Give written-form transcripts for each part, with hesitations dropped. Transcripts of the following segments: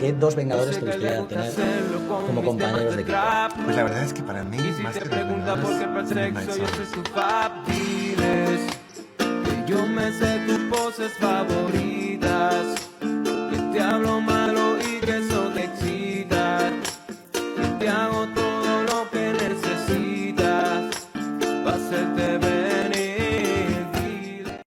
¿qué dos Vengadores te gustaría tener como compañeros de equipo? Pues la verdad es que para mí, más que Vengadores, Midnight Suns. Yo me sé tus poses favoritas, que te hablo malo y que eso te excita, que te hago todo lo que necesitas para hacerte venir, vida.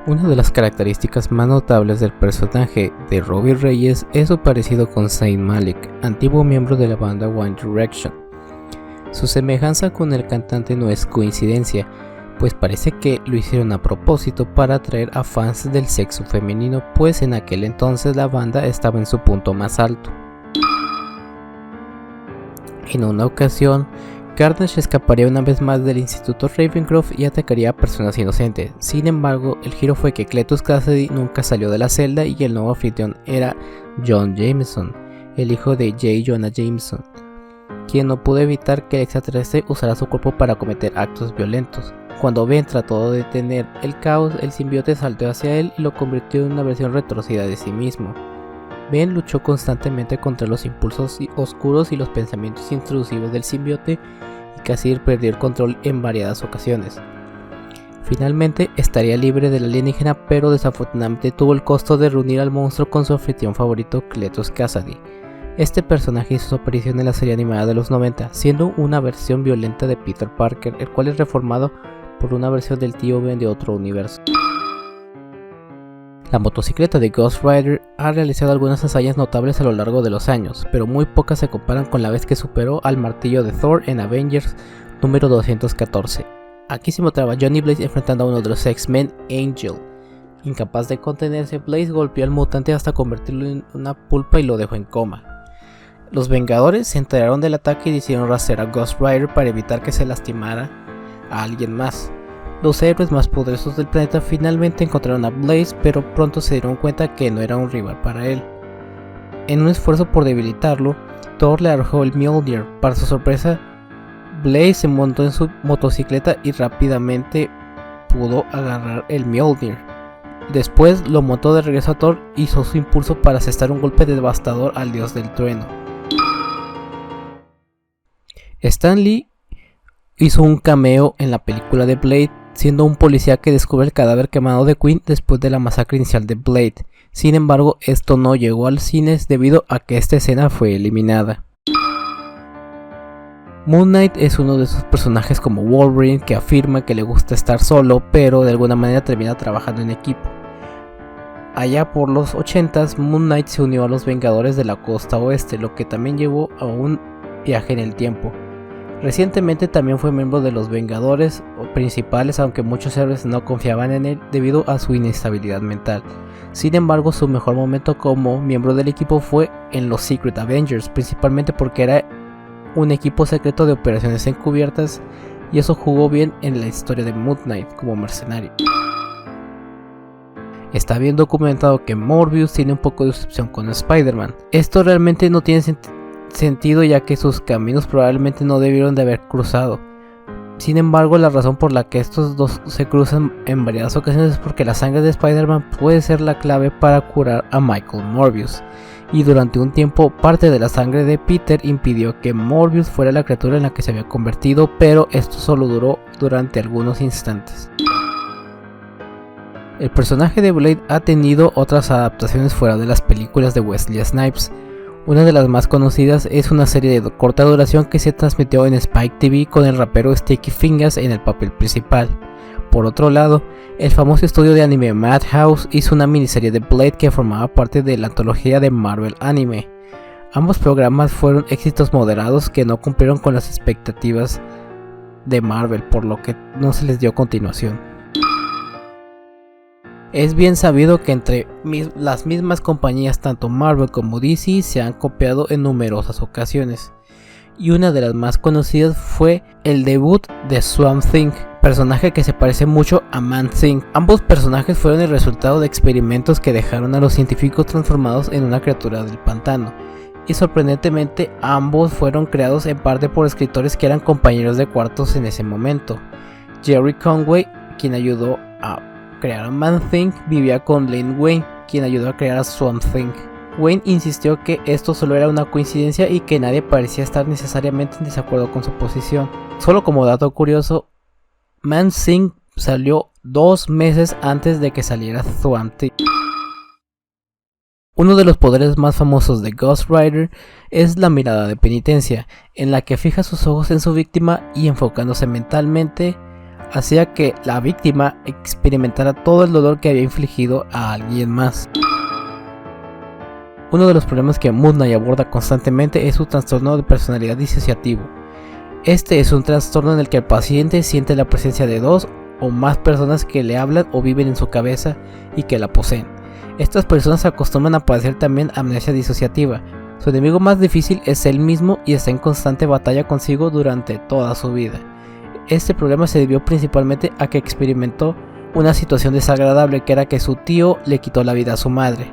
Una de las características más notables del personaje de Robbie Reyes es su parecido con Zayn Malik, antiguo miembro de la banda One Direction. Su semejanza con el cantante no es coincidencia, pues parece que lo hicieron a propósito para atraer a fans del sexo femenino, pues en aquel entonces la banda estaba en su punto más alto. En una ocasión, Carnage escaparía una vez más del Instituto Ravencroft y atacaría a personas inocentes. Sin embargo, el giro fue que Cletus Kasady nunca salió de la celda y el nuevo anfitrión era John Jameson, el hijo de J. Jonah Jameson, quien no pudo evitar que el extraterrestre usara su cuerpo para cometer actos violentos. Cuando Ben trató de detener el caos, el simbionte saltó hacia él y lo convirtió en una versión retorcida de sí mismo. Ben luchó constantemente contra los impulsos oscuros y los pensamientos intrusivos del simbionte y casi perdió el control en variadas ocasiones. Finalmente estaría libre del alienígena, pero desafortunadamente tuvo el costo de reunir al monstruo con su anfitrión favorito, Cletus Kasady. Este personaje hizo su aparición en la serie animada de los 90, siendo una versión violenta de Peter Parker, el cual es reformado por una versión del tío Ben de otro universo. La motocicleta de Ghost Rider ha realizado algunas hazañas notables a lo largo de los años, pero muy pocas se comparan con la vez que superó al martillo de Thor en Avengers número 214. Aquí se mostraba Johnny Blaze enfrentando a uno de los X-Men, Angel. Incapaz de contenerse, Blaze golpeó al mutante hasta convertirlo en una pulpa y lo dejó en coma. Los Vengadores se enteraron del ataque y decidieron rastrear a Ghost Rider para evitar que se lastimara a alguien más. Los héroes más poderosos del planeta finalmente encontraron a Blaze, pero pronto se dieron cuenta que no era un rival para él. En un esfuerzo por debilitarlo, Thor le arrojó el Mjolnir. Para su sorpresa, Blaze se montó en su motocicleta y rápidamente pudo agarrar el Mjolnir. Después lo montó de regreso a Thor y usó su impulso para asestar un golpe devastador al dios del trueno. Stan Lee hizo un cameo en la película de Blade, siendo un policía que descubre el cadáver quemado de Queen después de la masacre inicial de Blade. Sin embargo, esto no llegó al cines debido a que esta escena fue eliminada. Moon Knight es uno de esos personajes como Wolverine que afirma que le gusta estar solo, pero de alguna manera termina trabajando en equipo. Allá por los 80s, Moon Knight se unió a los Vengadores de la Costa Oeste, lo que también llevó a un viaje en el tiempo. Recientemente también fue miembro de los Vengadores principales, aunque muchos héroes no confiaban en él debido a su inestabilidad mental. Sin embargo, su mejor momento como miembro del equipo fue en los Secret Avengers, principalmente porque era un equipo secreto de operaciones encubiertas y eso jugó bien en la historia de Moon Knight como mercenario. Está bien documentado que Morbius tiene un poco de obsesión con Spider-Man. Esto realmente no tiene sentido, ya que sus caminos probablemente no debieron de haber cruzado. Sin embargo, la razón por la que estos dos se cruzan en varias ocasiones es porque la sangre de Spider-Man puede ser la clave para curar a Michael Morbius, y durante un tiempo parte de la sangre de Peter impidió que Morbius fuera la criatura en la que se había convertido, pero esto solo duró durante algunos instantes. El personaje de Blade ha tenido otras adaptaciones fuera de las películas de Wesley Snipes. Una de las más conocidas es una serie de corta duración que se transmitió en Spike TV con el rapero Sticky Fingers en el papel principal. Por otro lado, el famoso estudio de anime Madhouse hizo una miniserie de Blade que formaba parte de la antología de Marvel Anime. Ambos programas fueron éxitos moderados que no cumplieron con las expectativas de Marvel, por lo que no se les dio continuación. Es bien sabido que entre las mismas compañías, tanto Marvel como DC, se han copiado en numerosas ocasiones. y una de las más conocidas fue el debut de Swamp Thing, personaje que se parece mucho a Man-Thing. Ambos personajes fueron el resultado de experimentos que dejaron a los científicos transformados en una criatura del pantano, y sorprendentemente ambos fueron creados en parte por escritores que eran compañeros de cuartos en ese momento. Jerry Conway, quien ayudó a crear a Man-Thing, vivía con Len Wein, quien ayudó a crear a Swamp Thing. Wayne insistió que esto solo era una coincidencia y que nadie parecía estar necesariamente en desacuerdo con su posición. Solo como dato curioso, Man-Thing salió 2 meses antes de que saliera Swamp Thing. Uno de los poderes más famosos de Ghost Rider es la mirada de penitencia, en la que fija sus ojos en su víctima y enfocándose mentalmente, hacía que la víctima experimentara todo el dolor que había infligido a alguien más. Uno de los problemas que Moon Knight aborda constantemente es su trastorno de personalidad disociativo. Este es un trastorno en el que el paciente siente la presencia de 2 o más personas que le hablan o viven en su cabeza y que la poseen. Estas personas acostumbran a padecer también amnesia disociativa. Su enemigo más difícil es él mismo y está en constante batalla consigo durante toda su vida. Este problema se debió principalmente a que experimentó una situación desagradable, que era que su tío le quitó la vida a su madre,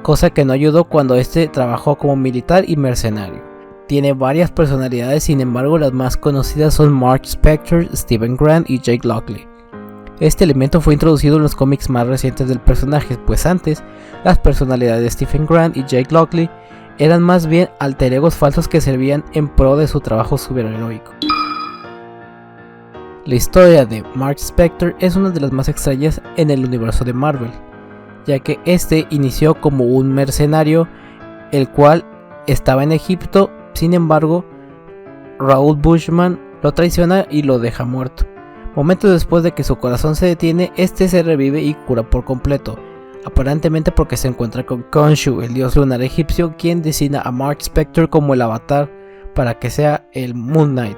cosa que no ayudó cuando este trabajó como militar y mercenario. Tiene varias personalidades, sin embargo las más conocidas son Mark Spector, Stephen Grant y Jake Lockley. Este elemento fue introducido en los cómics más recientes del personaje, pues antes las personalidades de Stephen Grant y Jake Lockley eran más bien alter egos falsos que servían en pro de su trabajo superheroico. La historia de Mark Spector es una de las más extrañas en el universo de Marvel, ya que este inició como un mercenario el cual estaba en Egipto. Sin embargo, Raoul Bushman lo traiciona y lo deja muerto. Momentos después de que su corazón se detiene, este se revive y cura por completo, aparentemente porque se encuentra con Khonshu, el dios lunar egipcio, quien designa a Mark Spector como el avatar para que sea el Moon Knight.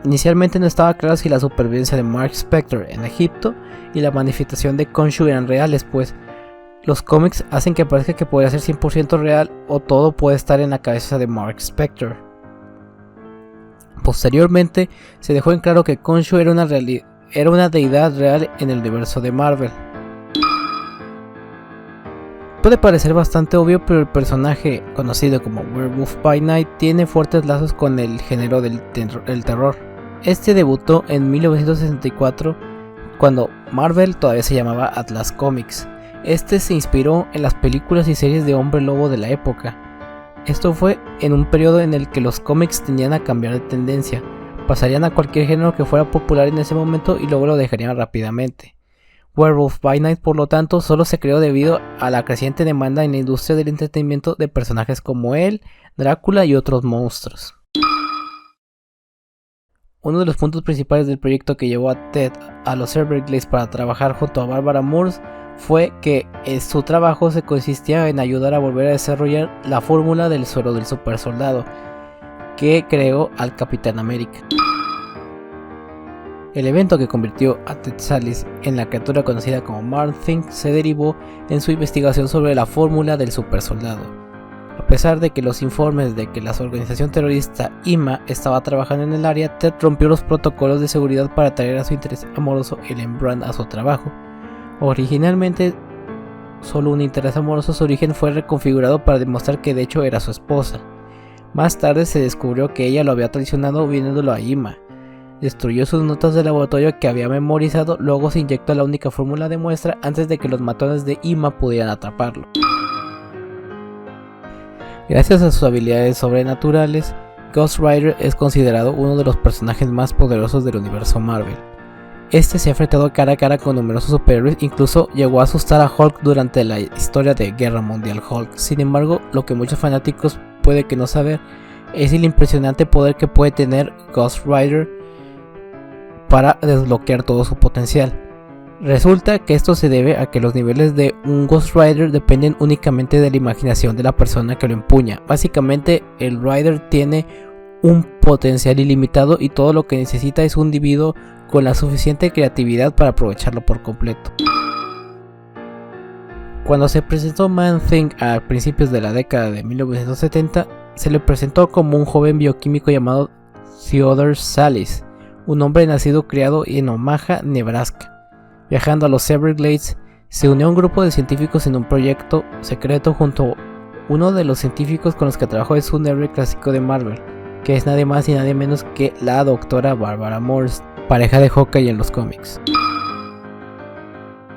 Inicialmente no estaba claro si la supervivencia de Mark Spector en Egipto y la manifestación de Khonshu eran reales, pues los cómics hacen que parezca que podría ser 100% real o todo puede estar en la cabeza de Mark Spector. Posteriormente se dejó en claro que Khonshu era una deidad real en el universo de Marvel. Puede parecer bastante obvio, pero el personaje conocido como Werewolf by Night tiene fuertes lazos con el género del terror. Este debutó en 1964 cuando Marvel todavía se llamaba Atlas Comics. Este se inspiró en las películas y series de hombre lobo de la época. Esto fue en un periodo en el que los cómics tendían a cambiar de tendencia, pasarían a cualquier género que fuera popular en ese momento y luego lo dejarían rápidamente. Werewolf by Night, por lo tanto, solo se creó debido a la creciente demanda en la industria del entretenimiento de personajes como él, Drácula y otros monstruos. Uno de los puntos principales del proyecto que llevó a Ted a los Everglades para trabajar junto a Barbara Morse fue que su trabajo se consistía en ayudar a volver a desarrollar la fórmula del suero del supersoldado que creó al Capitán América. El evento que convirtió a Ted Sallis en la criatura conocida como Man-Thing se derivó en su investigación sobre la fórmula del supersoldado. A pesar de que los informes de que la organización terrorista IMA estaba trabajando en el área, Ted rompió los protocolos de seguridad para traer a su interés amoroso Ellen Brand a su trabajo. Originalmente solo un interés amoroso, su origen fue reconfigurado para demostrar que de hecho era su esposa. Más tarde se descubrió que ella lo había traicionado viéndolo a IMA. Destruyó sus notas de laboratorio que había memorizado, luego se inyectó la única fórmula de muestra antes de que los matones de IMA pudieran atraparlo. Gracias a sus habilidades sobrenaturales, Ghost Rider es considerado uno de los personajes más poderosos del universo Marvel. Este se ha enfrentado cara a cara con numerosos superhéroes, incluso llegó a asustar a Hulk durante la historia de Guerra Mundial Hulk. Sin embargo, lo que muchos fanáticos puede que no saber es el impresionante poder que puede tener Ghost Rider para desbloquear todo su potencial. Resulta que esto se debe a que los niveles de un Ghost Rider dependen únicamente de la imaginación de la persona que lo empuña. Básicamente el Rider tiene un potencial ilimitado y todo lo que necesita es un individuo con la suficiente creatividad para aprovecharlo por completo. Cuando se presentó Man-Thing a principios de la década de 1970, se le presentó como un joven bioquímico llamado Theodore Salis, un hombre nacido y criado en Omaha, Nebraska. Viajando a los Everglades, se unió a un grupo de científicos en un proyecto secreto junto a uno de los científicos con los que trabajó es un héroe clásico de Marvel, que es nadie más y nadie menos que la doctora Barbara Morse, pareja de Hawkeye en los cómics.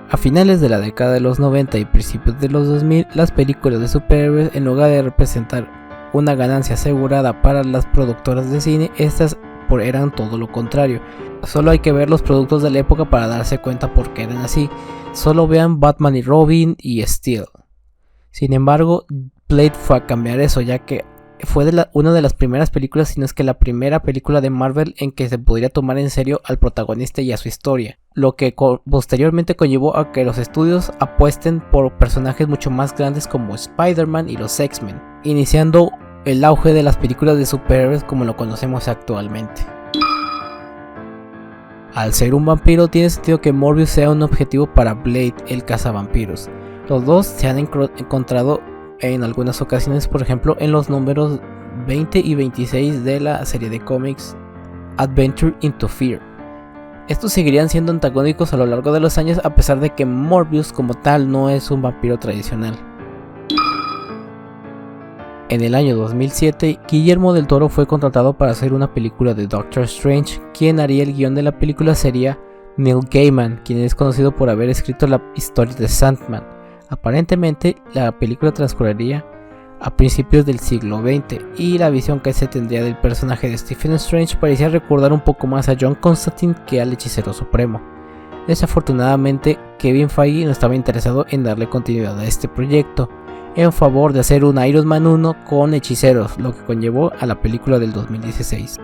A finales de la década de los 90 y principios de los 2000, las películas de superhéroes, en lugar de representar una ganancia asegurada para las productoras de cine, estas eran todo lo contrario. Solo hay que ver los productos de la época para darse cuenta por qué eran así. Solo vean Batman y Robin y Steel. Sin embargo, Blade fue a cambiar eso, ya que fue una de las primeras películas, si no es que la primera película de Marvel en que se podría tomar en serio al protagonista y a su historia, lo que posteriormente conllevó a que los estudios apuesten por personajes mucho más grandes como Spider-Man y los X-Men, iniciando el auge de las películas de superhéroes como lo conocemos actualmente. Al ser un vampiro, tiene sentido que Morbius sea un objetivo para Blade, el cazavampiros. Los dos se han encontrado en algunas ocasiones, por ejemplo en los números 20 y 26 de la serie de cómics Adventure into Fear. Estos seguirían siendo antagónicos a lo largo de los años, a pesar de que Morbius como tal no es un vampiro tradicional. En el año 2007, Guillermo del Toro fue contratado para hacer una película de Doctor Strange. Quien haría el guión de la película sería Neil Gaiman, quien es conocido por haber escrito la historia de Sandman. Aparentemente, la película transcurriría a principios del siglo XX, y la visión que se tendría del personaje de Stephen Strange parecía recordar un poco más a John Constantine que al Hechicero Supremo. Desafortunadamente, Kevin Feige no estaba interesado en darle continuidad a este proyecto, en favor de hacer un Iron Man 1 con hechiceros, lo que conllevó a la película del 2016.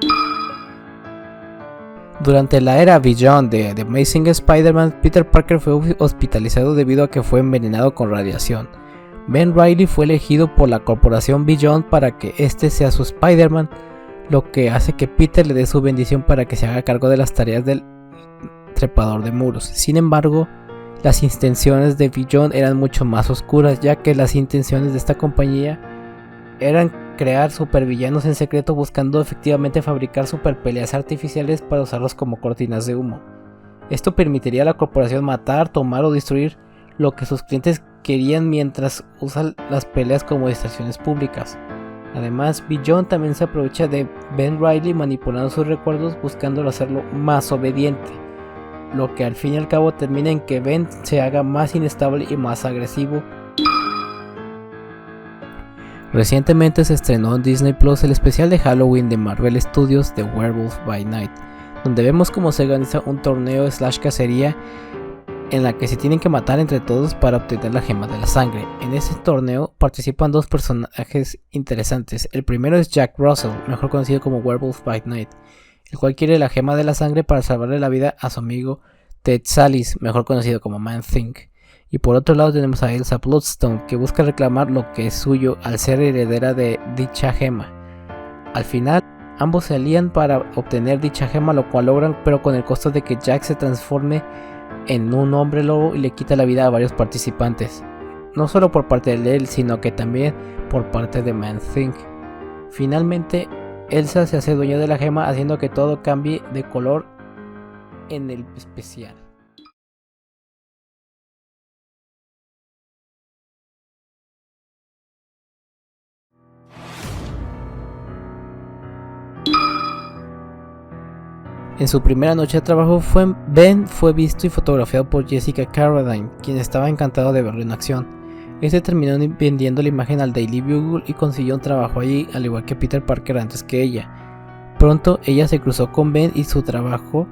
Durante la era Beyond de The Amazing Spider-Man, Peter Parker fue hospitalizado debido a que fue envenenado con radiación. Ben Reilly fue elegido por la corporación Beyond para que este sea su Spider-Man, lo que hace que Peter le dé su bendición para que se haga cargo de las tareas del trepador de muros. Sin embargo, las intenciones de Beyond eran mucho más oscuras, ya que las intenciones de esta compañía eran crear supervillanos en secreto, buscando efectivamente fabricar superpeleas artificiales para usarlos como cortinas de humo. Esto permitiría a la corporación matar, tomar o destruir lo que sus clientes querían mientras usan las peleas como distracciones públicas. Además, Beyond también se aprovecha de Ben Reilly manipulando sus recuerdos, buscándolo hacerlo más obediente, lo que al fin y al cabo termina en que Ben se haga más inestable y más agresivo. Recientemente se estrenó en Disney Plus el especial de Halloween de Marvel Studios de Werewolf by Night, donde vemos cómo se organiza un torneo / cacería en la que se tienen que matar entre todos para obtener la gema de la sangre. En ese torneo participan dos personajes interesantes. El primero es Jack Russell, mejor conocido como Werewolf by Night, el cual quiere la gema de la sangre para salvarle la vida a su amigo Ted Sallis, mejor conocido como Man-Thing. Y por otro lado tenemos a Elsa Bloodstone, que busca reclamar lo que es suyo al ser heredera de dicha gema. Al final, ambos se alían para obtener dicha gema, lo cual logran, pero con el costo de que Jack se transforme en un hombre lobo y le quita la vida a varios participantes, no solo por parte de él, sino que también por parte de Man-Thing. Finalmente, Elsa se hace dueña de la gema, haciendo que todo cambie de color en el especial. En su primera noche de trabajo, Ben fue visto y fotografiado por Jessica Carradine, quien estaba encantado de verlo en acción. Este terminó vendiendo la imagen al Daily Bugle y consiguió un trabajo allí, al igual que Peter Parker antes que ella. Pronto ella se cruzó con Ben y su trabajo,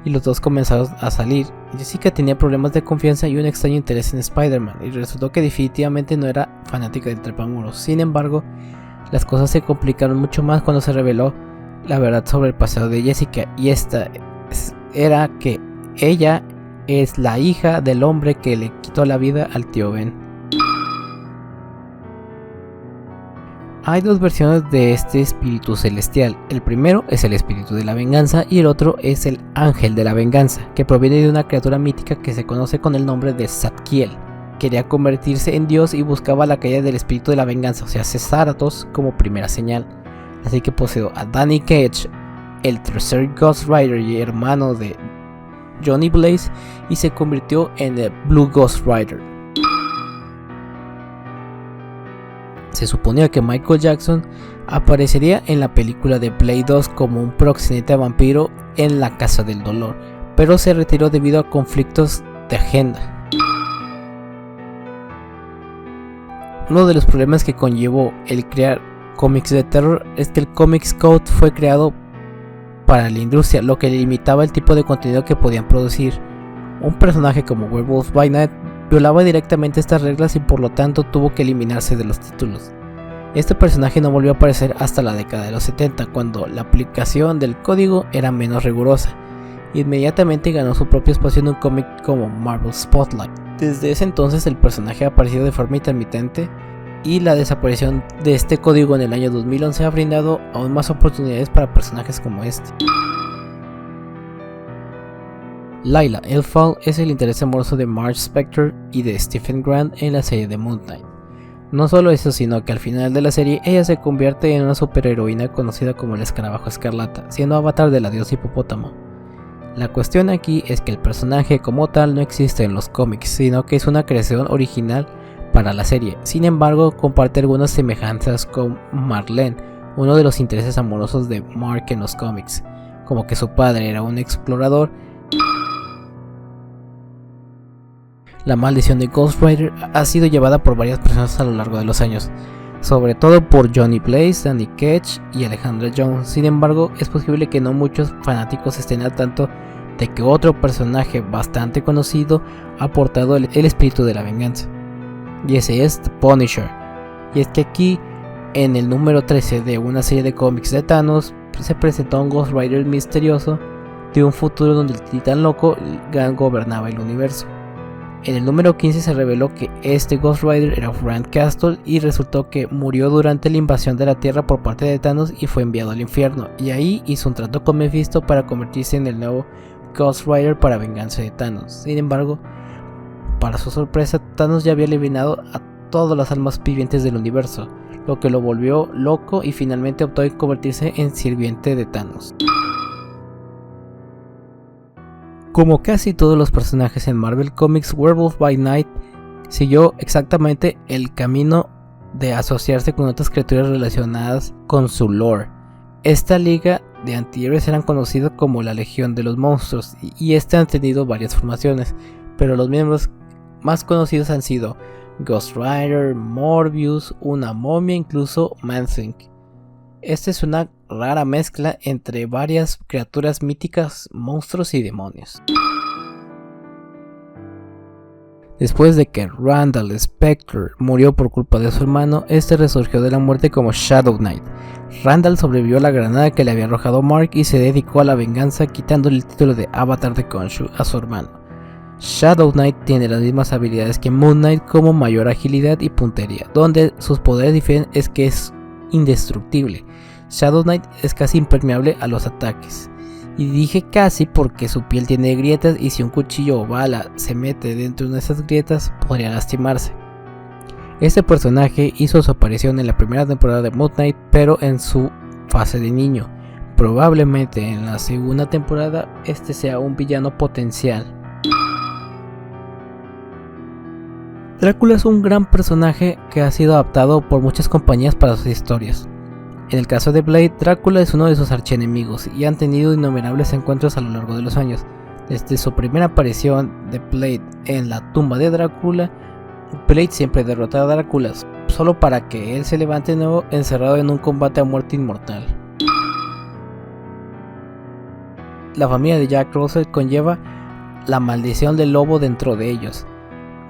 y los dos comenzaron a salir. Jessica tenía problemas de confianza y un extraño interés en Spider-Man, y resultó que definitivamente no era fanática del trepamuros. Sin embargo, las cosas se complicaron mucho más cuando se reveló la verdad sobre el pasado de Jessica, y esta era que ella es la hija del hombre que le quitó la vida al tío Ben. Hay dos versiones de este espíritu celestial. El primero es el espíritu de la venganza y el otro es el ángel de la venganza, que proviene de una criatura mítica que se conoce con el nombre de Zadkiel. quería convertirse en Dios y buscaba la caída del espíritu de la venganza, o sea, Zarathos, como primera señal. Así que poseyó a Danny Ketch, el tercer Ghost Rider y hermano de Johnny Blaze, y se convirtió en el Blue Ghost Rider. Se suponía que Michael Jackson aparecería en la película de Blade 2 como un proxeneta vampiro en la Casa del Dolor, pero se retiró debido a conflictos de agenda. Uno de los problemas que conllevó el crear cómics de terror es que el Comics Code fue creado para la industria, lo que limitaba el tipo de contenido que podían producir. Un personaje como Werewolf by Night violaba directamente estas reglas y por lo tanto tuvo que eliminarse de los títulos. Este personaje no volvió a aparecer hasta la década de los 70, cuando la aplicación del código era menos rigurosa. Inmediatamente ganó su propio espacio en un cómic como Marvel Spotlight. Desde ese entonces el personaje ha aparecido de forma intermitente y la desaparición de este código en el año 2011 ha brindado aún más oportunidades para personajes como este. Layla Elfal es el interés amoroso de Mark Spector y de Stephen Grant en la serie de Moon Knight. No solo eso, sino que al final de la serie ella se convierte en una superheroína conocida como el Escarabajo Escarlata, siendo avatar de la diosa hipopótamo. La cuestión aquí es que el personaje como tal no existe en los cómics, sino que es una creación original para la serie. Sin embargo, comparte algunas semejanzas con Marlene, uno de los intereses amorosos de Mark en los cómics, como que su padre era un explorador. La maldición de Ghost Rider ha sido llevada por varias personas a lo largo de los años, sobre todo por Johnny Blaze, Danny Ketch y Alejandra Jones. Sin embargo, es posible que no muchos fanáticos estén al tanto de que otro personaje bastante conocido ha portado el espíritu de la venganza, y ese es The Punisher. Y es que aquí, en el número 13 de una serie de cómics de Thanos, se presentó un Ghost Rider misterioso de un futuro donde el titán loco gobernaba el universo. En el número 15 se reveló que este Ghost Rider era Frank Castle y resultó que murió durante la invasión de la Tierra por parte de Thanos y fue enviado al infierno, y ahí hizo un trato con Mephisto para convertirse en el nuevo Ghost Rider para venganza de Thanos. Sin embargo, para su sorpresa, Thanos ya había eliminado a todas las almas vivientes del universo, lo que lo volvió loco y finalmente optó en convertirse en sirviente de Thanos. Como casi todos los personajes en Marvel Comics, Werewolf by Night siguió exactamente el camino de asociarse con otras criaturas relacionadas con su lore. Esta liga de antihéroes eran conocidos como la Legión de los Monstruos y han tenido varias formaciones, pero los miembros más conocidos han sido Ghost Rider, Morbius, una momia, incluso Man-Thing. Esta es una rara mezcla entre varias criaturas míticas, monstruos y demonios. Después de que Randall Spector murió por culpa de su hermano, este resurgió de la muerte como Shadow Knight. Randall sobrevivió a la granada que le había arrojado Mark y se dedicó a la venganza, quitándole el título de Avatar de Khonshu a su hermano. Shadow Knight tiene las mismas habilidades que Moon Knight, como mayor agilidad y puntería. Donde sus poderes difieren es que es indestructible. Shadow Knight es casi impermeable a los ataques. Y dije casi porque su piel tiene grietas y si un cuchillo o bala se mete dentro de esas grietas podría lastimarse. Este personaje hizo su aparición en la primera temporada de Moon Knight, pero en su fase de niño. Probablemente en la segunda temporada este sea un villano potencial. Drácula es un gran personaje que ha sido adaptado por muchas compañías para sus historias. En el caso de Blade, Drácula es uno de sus archienemigos y han tenido innumerables encuentros a lo largo de los años. Desde su primera aparición de Blade en la tumba de Drácula, Blade siempre derrota a Drácula, solo para que él se levante de nuevo encerrado en un combate a muerte inmortal. La familia de Jack Russell conlleva la maldición del lobo dentro de ellos.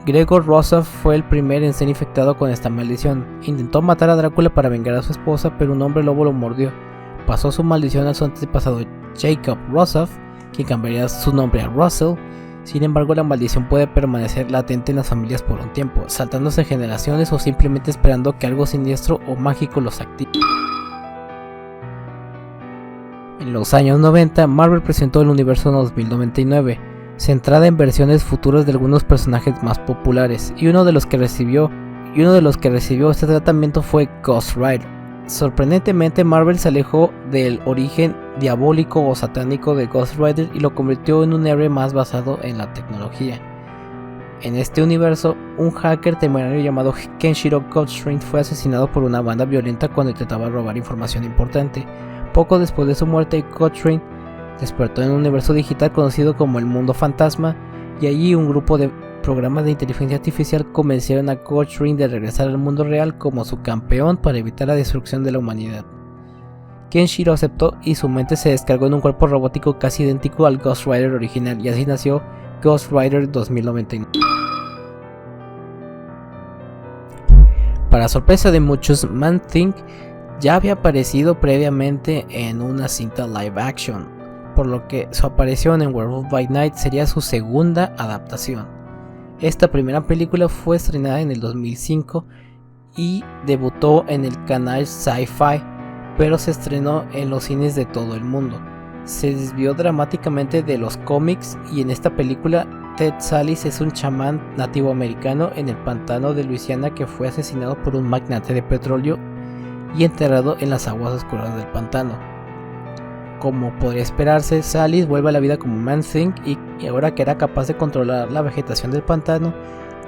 Gregor Rossov fue el primero en ser infectado con esta maldición. Intentó matar a Drácula para vengar a su esposa, pero un hombre lobo lo mordió. Pasó su maldición a su antepasado Jacob Rossov, quien cambiaría su nombre a Russell. Sin embargo, la maldición puede permanecer latente en las familias por un tiempo, saltándose generaciones o simplemente esperando que algo siniestro o mágico los active. En los años 90, Marvel presentó el universo 2099, centrada en versiones futuras de algunos personajes más populares, y uno de los que recibió este tratamiento fue Ghost Rider. Sorprendentemente, Marvel se alejó del origen diabólico o satánico de Ghost Rider y lo convirtió en un héroe más basado en la tecnología. En este universo, un hacker temerario llamado Kenshiro Goldstein fue asesinado por una banda violenta cuando intentaba robar información importante. Poco después de su muerte, Goldstein despertó en un universo digital conocido como el Mundo Fantasma, y allí un grupo de programas de inteligencia artificial convencieron a Goldstein de regresar al mundo real como su campeón para evitar la destrucción de la humanidad. Kenshiro aceptó y su mente se descargó en un cuerpo robótico casi idéntico al Ghost Rider original, y así nació Ghost Rider 2099. Para sorpresa de muchos, Man-Thing ya había aparecido previamente en una cinta live action, por lo que su aparición en Werewolf by Night sería su segunda adaptación. Esta primera película fue estrenada en el 2005 y debutó en el canal Sci-Fi, pero se estrenó en los cines de todo el mundo. Se desvió dramáticamente de los cómics, y en esta película Ted Sallis es un chamán nativo americano en el pantano de Luisiana que fue asesinado por un magnate de petróleo y enterrado en las aguas oscuras del pantano. Como podría esperarse, Sallis vuelve a la vida como Man-Thing y ahora que era capaz de controlar la vegetación del pantano,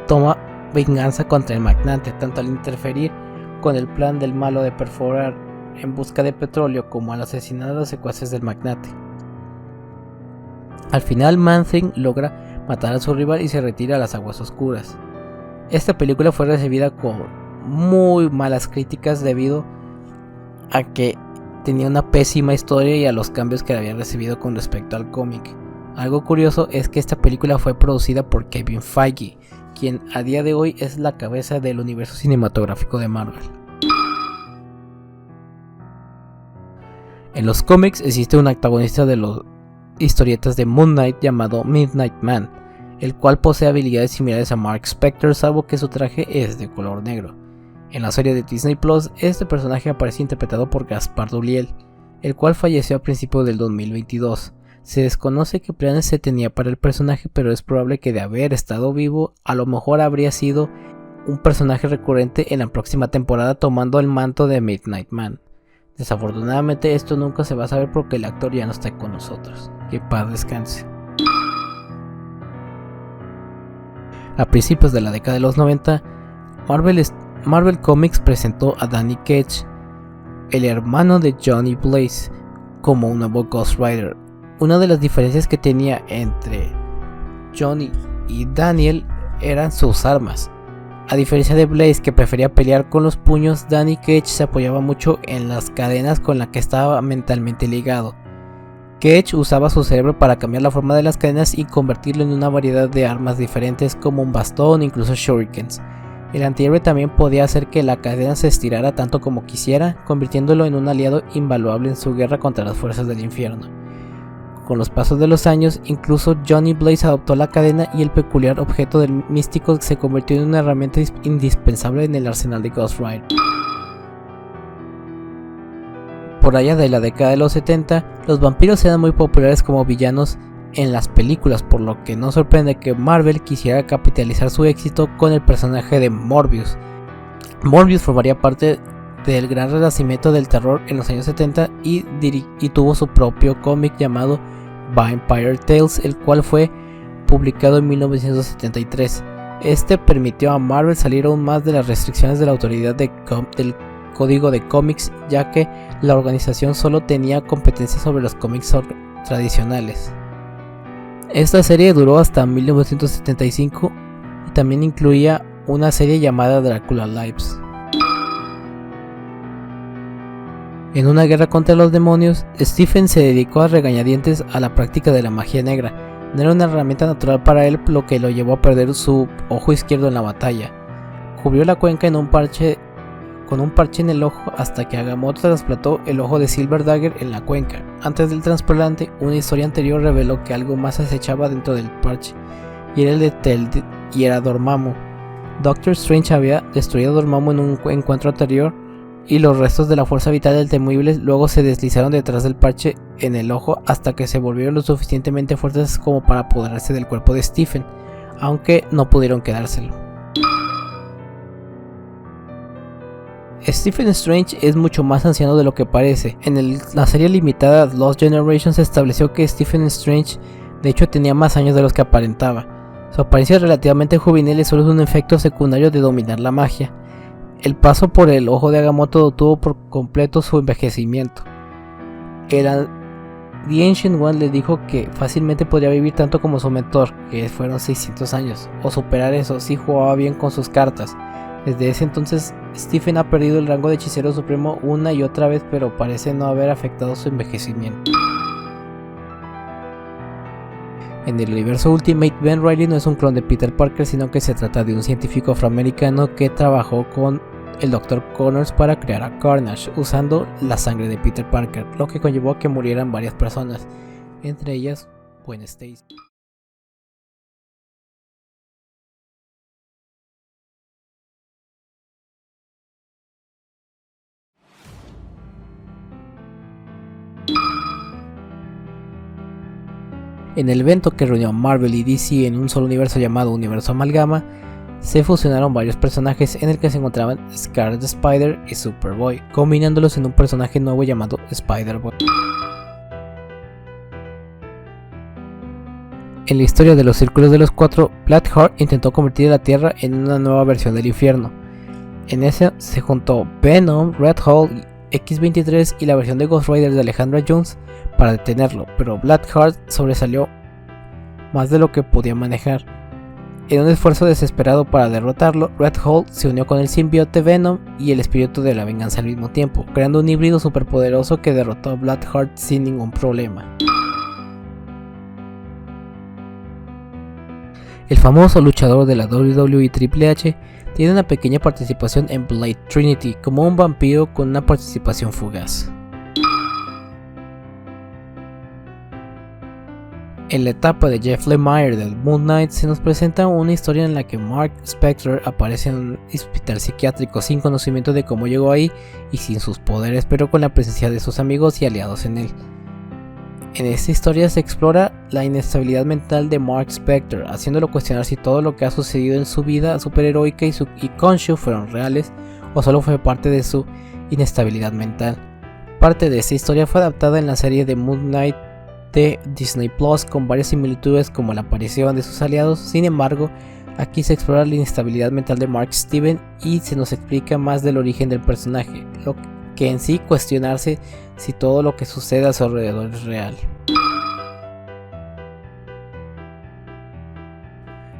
toma venganza contra el magnate, tanto al interferir con el plan del malo de perforar en busca de petróleo como al asesinar a los secuaces del magnate. Al final, Man-Thing logra matar a su rival y se retira a las aguas oscuras. Esta película fue recibida con muy malas críticas debido a que tenía una pésima historia y a los cambios que había recibido con respecto al cómic. Algo curioso es que esta película fue producida por Kevin Feige, quien a día de hoy es la cabeza del universo cinematográfico de Marvel. En los cómics existe un antagonista de los historietas de Moon Knight llamado Midnight Man, el cual posee habilidades similares a Mark Spector, salvo que su traje es de color negro. En la serie de Disney Plus, este personaje aparece interpretado por Gaspard Ulliel, el cual falleció a principios del 2022. Se desconoce qué planes se tenía para el personaje, pero es probable que de haber estado vivo, a lo mejor habría sido un personaje recurrente en la próxima temporada tomando el manto de Midnight Man. Desafortunadamente esto nunca se va a saber porque el actor ya no está con nosotros. Que paz descanse. A principios de la década de los 90, Marvel Comics presentó a Danny Ketch, el hermano de Johnny Blaze, como un nuevo Ghost Rider. Una de las diferencias que tenía entre Johnny y Daniel eran sus armas. A diferencia de Blaze, que prefería pelear con los puños, Danny Ketch se apoyaba mucho en las cadenas con las que estaba mentalmente ligado. Ketch usaba su cerebro para cambiar la forma de las cadenas y convertirlo en una variedad de armas diferentes como un bastón e incluso shurikens. El antihéroe también podía hacer que la cadena se estirara tanto como quisiera, convirtiéndolo en un aliado invaluable en su guerra contra las fuerzas del infierno. Con los pasos de los años, incluso Johnny Blaze adoptó la cadena y el peculiar objeto del místico se convirtió en una herramienta indispensable en el arsenal de Ghost Rider. Por allá de la década de los 70, los vampiros eran muy populares como villanos en las películas, por lo que no sorprende que Marvel quisiera capitalizar su éxito con el personaje de Morbius. Morbius formaría parte del gran renacimiento del terror en los años 70 y tuvo su propio cómic llamado Vampire Tales, el cual fue publicado en 1973. Este permitió a Marvel salir aún más de las restricciones de la autoridad del código de cómics, ya que la organización solo tenía competencia sobre los cómics tradicionales. Esta serie duró hasta 1975 y también incluía una serie llamada Dracula Lives. En una guerra contra los demonios, Stephen se dedicó a regañadientes a la práctica de la magia negra. No era una herramienta natural para él, lo que lo llevó a perder su ojo izquierdo en la batalla. Cubrió la cuenca con un parche en el ojo hasta que Agamotto trasplantó el ojo de Silver Dagger en la cuenca. Antes del trasplante, una historia anterior reveló que algo más acechaba dentro del parche, y era Dormammu. Doctor Strange había destruido a Dormammu en un encuentro anterior y los restos de la fuerza vital del temible luego se deslizaron detrás del parche en el ojo hasta que se volvieron lo suficientemente fuertes como para apoderarse del cuerpo de Stephen, aunque no pudieron quedárselo. Stephen Strange es mucho más anciano de lo que parece. En la serie limitada Lost Generation se estableció que Stephen Strange de hecho tenía más años de los que aparentaba. Su apariencia relativamente juvenil es solo un efecto secundario de dominar la magia. El paso por el ojo de Agamotto detuvo por completo su envejecimiento. The Ancient One le dijo que fácilmente podría vivir tanto como su mentor, que fueron 600 años, o superar eso si jugaba bien con sus cartas. Desde ese entonces, Stephen ha perdido el rango de hechicero supremo una y otra vez, pero parece no haber afectado su envejecimiento. En el universo Ultimate, Ben Reilly no es un clon de Peter Parker, sino que se trata de un científico afroamericano que trabajó con el Dr. Connors para crear a Carnage, usando la sangre de Peter Parker, lo que conllevó a que murieran varias personas, entre ellas Gwen Stacy. En el evento que reunió a Marvel y DC en un solo universo llamado Universo Amalgama, se fusionaron varios personajes en el que se encontraban Scarlet Spider y Superboy, combinándolos en un personaje nuevo llamado Spider-Boy. En la historia de los Círculos de los Cuatro, Blackheart intentó convertir a la Tierra en una nueva versión del infierno. En esa se juntó Venom, Red Hulk, X-23 y la versión de Ghost Rider de Alejandra Jones para detenerlo, pero Blackheart sobresalió más de lo que podía manejar. En un esfuerzo desesperado para derrotarlo, Red Hulk se unió con el simbionte Venom y el espíritu de la venganza al mismo tiempo, creando un híbrido superpoderoso que derrotó a Blackheart sin ningún problema. El famoso luchador de la WWE Triple H tiene una pequeña participación en Blade Trinity como un vampiro con una participación fugaz. En la etapa de Jeff Lemire del Moon Knight se nos presenta una historia en la que Mark Spector aparece en un hospital psiquiátrico sin conocimiento de cómo llegó ahí y sin sus poderes, pero con la presencia de sus amigos y aliados en él. En esta historia se explora la inestabilidad mental de Mark Spector, haciéndolo cuestionar si todo lo que ha sucedido en su vida superheroica y Khonshu fueron reales o solo fue parte de su inestabilidad mental. Parte de esta historia fue adaptada en la serie de Moon Knight de Disney Plus con varias similitudes como la aparición de sus aliados. Sin embargo, aquí se explora la inestabilidad mental de Mark Steven y se nos explica más del origen del personaje, lo que en sí cuestionarse si todo lo que sucede a su alrededor es real.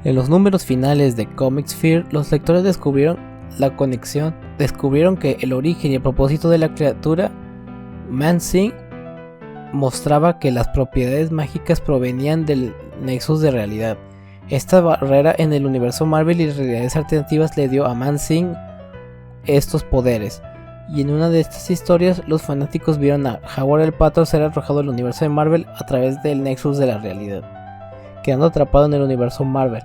En los números finales de Comic Sphere, los lectores descubrieron que el origen y el propósito de la criatura Man-Thing mostraba que las propiedades mágicas provenían del Nexus de realidad. Esta barrera en el universo Marvel y realidades alternativas le dio a Man-Thing estos poderes, y en una de estas historias los fanáticos vieron a Howard el Pato ser arrojado al universo de Marvel a través del Nexus de la realidad, quedando atrapado en el universo Marvel.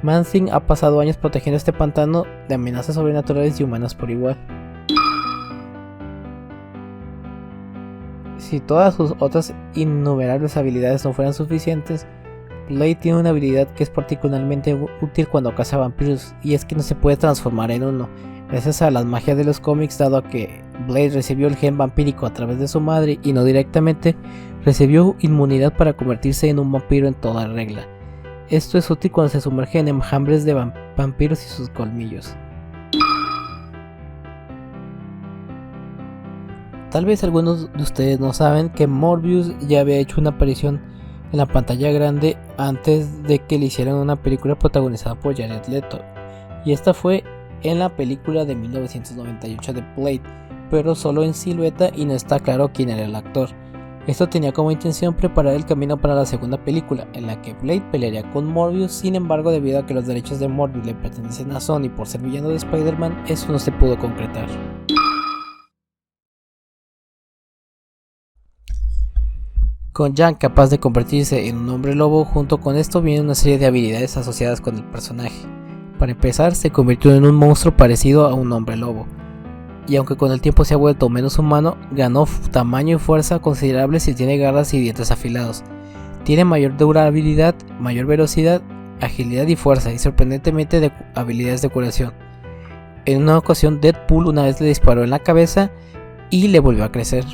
Man-Thing ha pasado años protegiendo este pantano de amenazas sobrenaturales y humanas por igual. Si todas sus otras innumerables habilidades no fueran suficientes, Blade tiene una habilidad que es particularmente útil cuando caza vampiros, y es que no se puede transformar en uno, gracias a las magias de los cómics, dado a que Blade recibió el gen vampírico a través de su madre y no directamente, recibió inmunidad para convertirse en un vampiro en toda regla. Esto es útil cuando se sumerge en enjambres de vampiros y sus colmillos. Tal vez algunos de ustedes no saben que Morbius ya había hecho una aparición en la pantalla grande antes de que le hicieran una película protagonizada por Jared Leto, y esta fue en la película de 1998 de Blade, pero solo en silueta y no está claro quién era el actor. Esto tenía como intención preparar el camino para la segunda película, en la que Blade pelearía con Morbius. Sin embargo, debido a que los derechos de Morbius le pertenecen a Sony por ser villano de Spider-Man, eso no se pudo concretar. Con Jan capaz de convertirse en un hombre lobo, junto con esto viene una serie de habilidades asociadas con el personaje. Para empezar, se convirtió en un monstruo parecido a un hombre lobo. y aunque con el tiempo se ha vuelto menos humano, ganó tamaño y fuerza considerables y tiene garras y dientes afilados. Tiene mayor durabilidad, mayor velocidad, agilidad y fuerza, y sorprendentemente de habilidades de curación. En una ocasión Deadpool una vez le disparó en la cabeza y le volvió a crecer.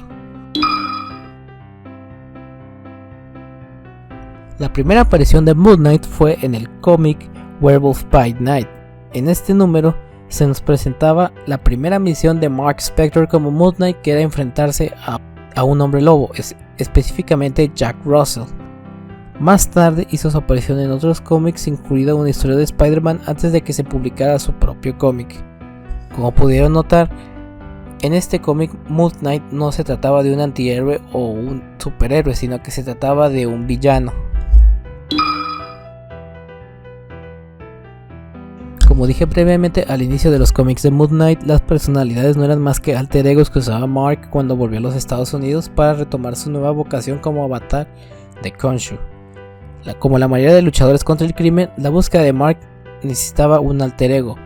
La primera aparición de Moon Knight fue en el cómic Werewolf by Night. En este número se nos presentaba la primera misión de Mark Spector como Moon Knight, que era enfrentarse a un hombre lobo, específicamente Jack Russell. Más tarde hizo su aparición en otros cómics, incluida una historia de Spider-Man antes de que se publicara su propio cómic. Como pudieron notar, en este cómic Moon Knight no se trataba de un antihéroe o un superhéroe, sino que se trataba de un villano. Como dije previamente, al inicio de los cómics de Moon Knight, las personalidades no eran más que alter egos que usaba Mark cuando volvió a los Estados Unidos para retomar su nueva vocación como avatar de Khonshu. Como la mayoría de luchadores contra el crimen, la búsqueda de Mark necesitaba un alter ego.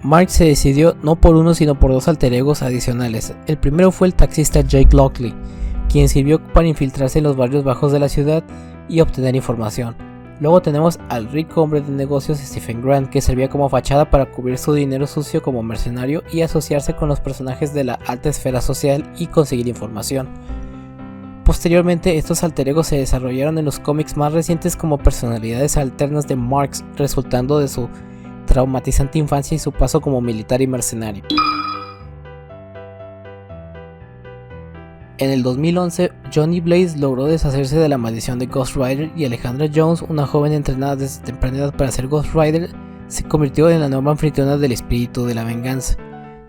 Mark se decidió no por uno sino por dos alter egos adicionales. El primero fue el taxista Jake Lockley, quien sirvió para infiltrarse en los barrios bajos de la ciudad y obtener información. Luego tenemos al rico hombre de negocios Stephen Grant, que servía como fachada para cubrir su dinero sucio como mercenario y asociarse con los personajes de la alta esfera social y conseguir información. Posteriormente, estos alter egos se desarrollaron en los cómics más recientes como personalidades alternas de Mark, resultando de su traumatizante infancia y su paso como militar y mercenario. En el 2011, Johnny Blaze logró deshacerse de la maldición de Ghost Rider y Alejandra Jones, una joven entrenada desde temprana edad para ser Ghost Rider, se convirtió en la nueva anfitriona del espíritu de la venganza.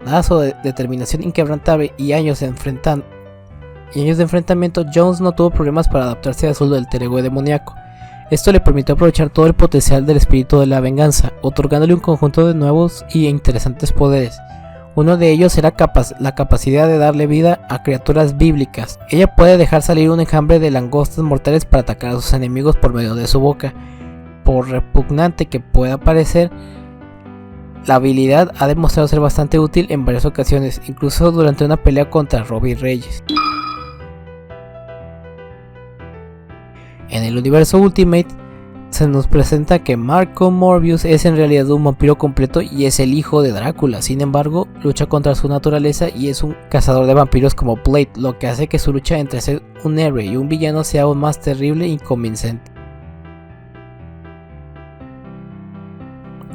Dada su determinación inquebrantable y años de enfrentamiento, Jones no tuvo problemas para adaptarse a su alter ego demoníaco. Esto le permitió aprovechar todo el potencial del espíritu de la venganza, otorgándole un conjunto de nuevos y interesantes poderes. Uno de ellos era la capacidad de darle vida a criaturas bíblicas. Ella puede dejar salir un enjambre de langostas mortales para atacar a sus enemigos por medio de su boca. Por repugnante que pueda parecer, la habilidad ha demostrado ser bastante útil en varias ocasiones, incluso durante una pelea contra Robbie Reyes. En el universo Ultimate se nos presenta que Marco Morbius es en realidad un vampiro completo y es el hijo de Drácula. Sin embargo, lucha contra su naturaleza y es un cazador de vampiros como Blade, lo que hace que su lucha entre ser un héroe y un villano sea aún más terrible e inconvincente.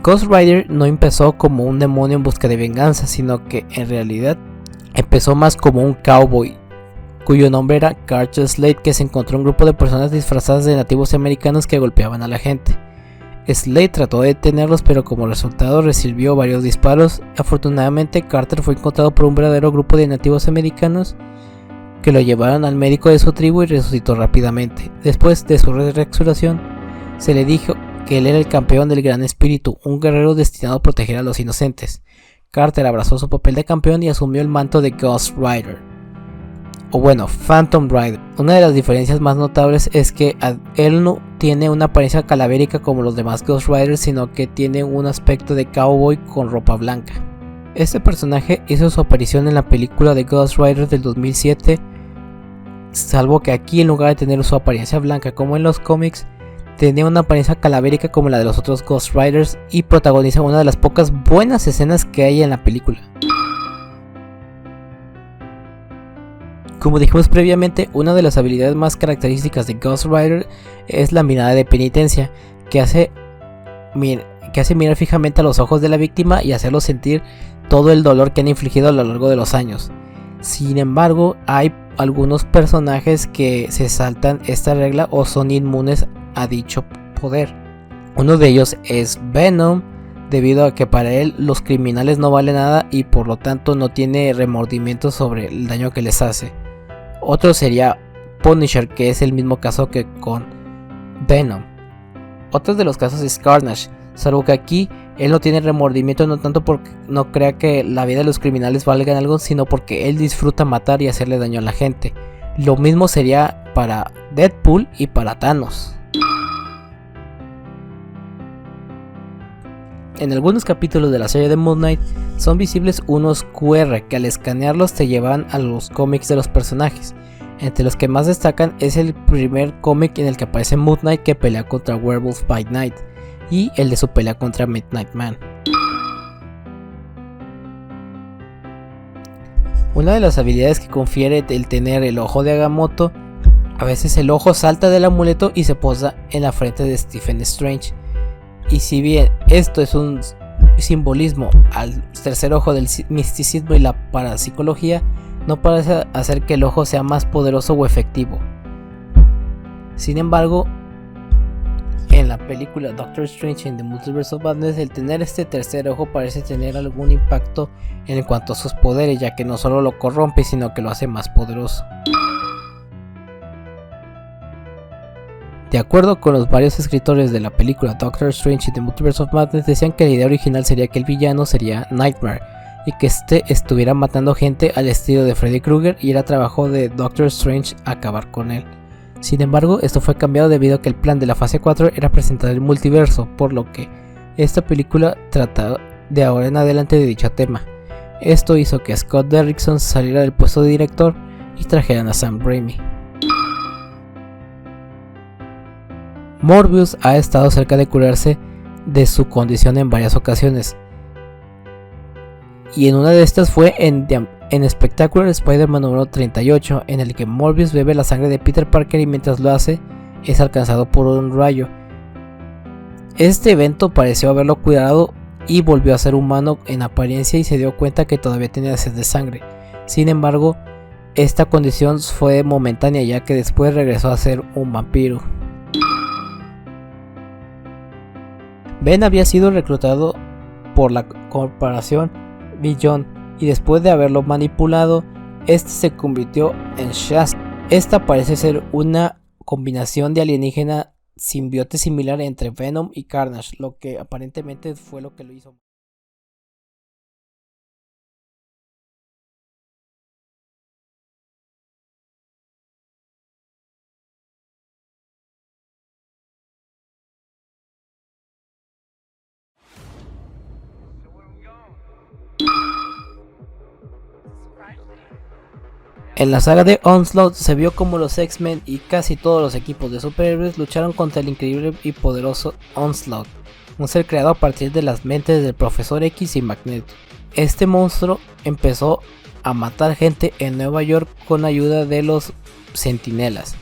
Ghost Rider no empezó como un demonio en busca de venganza, sino que en realidad empezó más como un cowboy, cuyo nombre era Carter Slade, que se encontró un grupo de personas disfrazadas de nativos americanos que golpeaban a la gente. Slade trató de detenerlos, pero como resultado recibió varios disparos. Afortunadamente, Carter fue encontrado por un verdadero grupo de nativos americanos que lo llevaron al médico de su tribu y resucitó rápidamente. Después de su resurrección, se le dijo que él era el campeón del Gran Espíritu, un guerrero destinado a proteger a los inocentes. Carter abrazó su papel de campeón y asumió el manto de Ghost Rider. O bueno, Phantom Rider. Una de las diferencias más notables es que él no tiene una apariencia calavérica como los demás Ghost Riders, sino que tiene un aspecto de cowboy con ropa blanca. Este personaje hizo su aparición en la película de Ghost Rider del 2007, salvo que aquí, en lugar de tener su apariencia blanca como en los cómics, tenía una apariencia calavérica como la de los otros Ghost Riders y protagoniza una de las pocas buenas escenas que hay en la película. Como dijimos previamente, una de las habilidades más características de Ghost Rider es la mirada de penitencia, que hace mirar fijamente a los ojos de la víctima y hacerlo sentir todo el dolor que han infligido a lo largo de los años. Sin embargo, hay algunos personajes que se saltan esta regla o son inmunes a dicho poder. Uno de ellos es Venom, debido a que para él los criminales no valen nada y por lo tanto no tiene remordimiento sobre el daño que les hace. Otro sería Punisher, que es el mismo caso que con Venom. Otro de los casos es Carnage, salvo que aquí él no tiene remordimiento, no tanto porque no crea que la vida de los criminales valga algo, sino porque él disfruta matar y hacerle daño a la gente. Lo mismo sería para Deadpool y para Thanos. En algunos capítulos de la serie de Moon Knight son visibles unos QR que al escanearlos te llevan a los cómics de los personajes. Entre los que más destacan es el primer cómic en el que aparece Moon Knight que pelea contra Werewolf by Night y el de su pelea contra Midnight Man. Una de las habilidades que confiere el tener el ojo de Agamotto, a veces el ojo salta del amuleto y se posa en la frente de Stephen Strange. Y si bien esto es un simbolismo al tercer ojo del misticismo y la parapsicología, no parece hacer que el ojo sea más poderoso o efectivo. Sin embargo, en la película Doctor Strange in the Multiverse of Madness, el tener este tercer ojo parece tener algún impacto en cuanto a sus poderes, ya que no solo lo corrompe, sino que lo hace más poderoso. De acuerdo con los varios escritores de la película Doctor Strange in the Multiverse of Madness, decían que la idea original sería que el villano sería Nightmare y que este estuviera matando gente al estilo de Freddy Krueger, y era trabajo de Doctor Strange acabar con él. Sin embargo, esto fue cambiado debido a que el plan de la fase 4 era presentar el multiverso, por lo que esta película trata de ahora en adelante de dicho tema. Esto hizo que Scott Derrickson saliera del puesto de director y trajeran a Sam Raimi. Morbius ha estado cerca de curarse de su condición en varias ocasiones, y en una de estas fue en Spectacular Spider-Man número 38, en el que Morbius bebe la sangre de Peter Parker y mientras lo hace es alcanzado por un rayo. Este evento pareció haberlo cuidado y volvió a ser humano en apariencia y se dio cuenta que todavía tenía sed de sangre. Sin embargo, esta condición fue momentánea, ya que después regresó a ser un vampiro. Ben había sido reclutado por la corporación Beyond y después de haberlo manipulado, este se convirtió en Shazam. Esta parece ser una combinación de alienígena simbionte similar entre Venom y Carnage, lo que aparentemente fue lo que lo hizo. En la saga de Onslaught se vio como los X-Men y casi todos los equipos de superhéroes lucharon contra el increíble y poderoso Onslaught, un ser creado a partir de las mentes del Profesor X y Magneto. Este monstruo empezó a matar gente en Nueva York con ayuda de los Centinelas,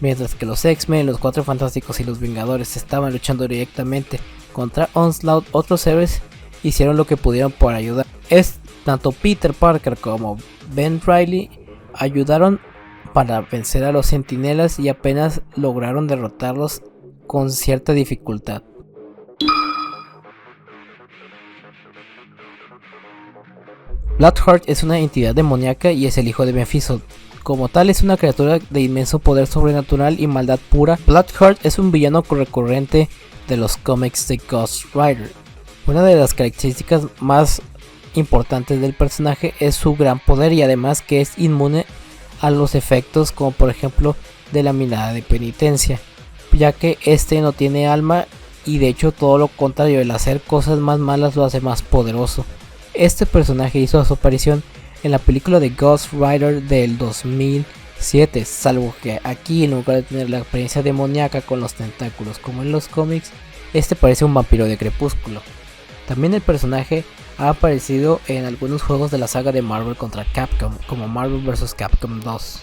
mientras que los X-Men, los Cuatro Fantásticos y los Vengadores estaban luchando directamente contra Onslaught. Otros héroes hicieron lo que pudieron por ayudar. Tanto Peter Parker como Ben Reilly ayudaron para vencer a los Centinelas y apenas lograron derrotarlos con cierta dificultad. Bloodheart es una entidad demoníaca y es el hijo de Mephisto. Como tal, es una criatura de inmenso poder sobrenatural y maldad pura. Bloodheart es un villano recurrente de los cómics de Ghost Rider. Una de las características más importantes del personaje es su gran poder y además que es inmune a los efectos como por ejemplo de la mirada de penitencia, ya que este no tiene alma y de hecho todo lo contrario, el hacer cosas más malas lo hace más poderoso. Este personaje hizo su aparición en la película de Ghost Rider del 2007, salvo que aquí en lugar de tener la apariencia demoníaca con los tentáculos como en los cómics, este parece un vampiro de crepúsculo. También el personaje ha aparecido en algunos juegos de la saga de Marvel contra Capcom, como Marvel vs. Capcom 2.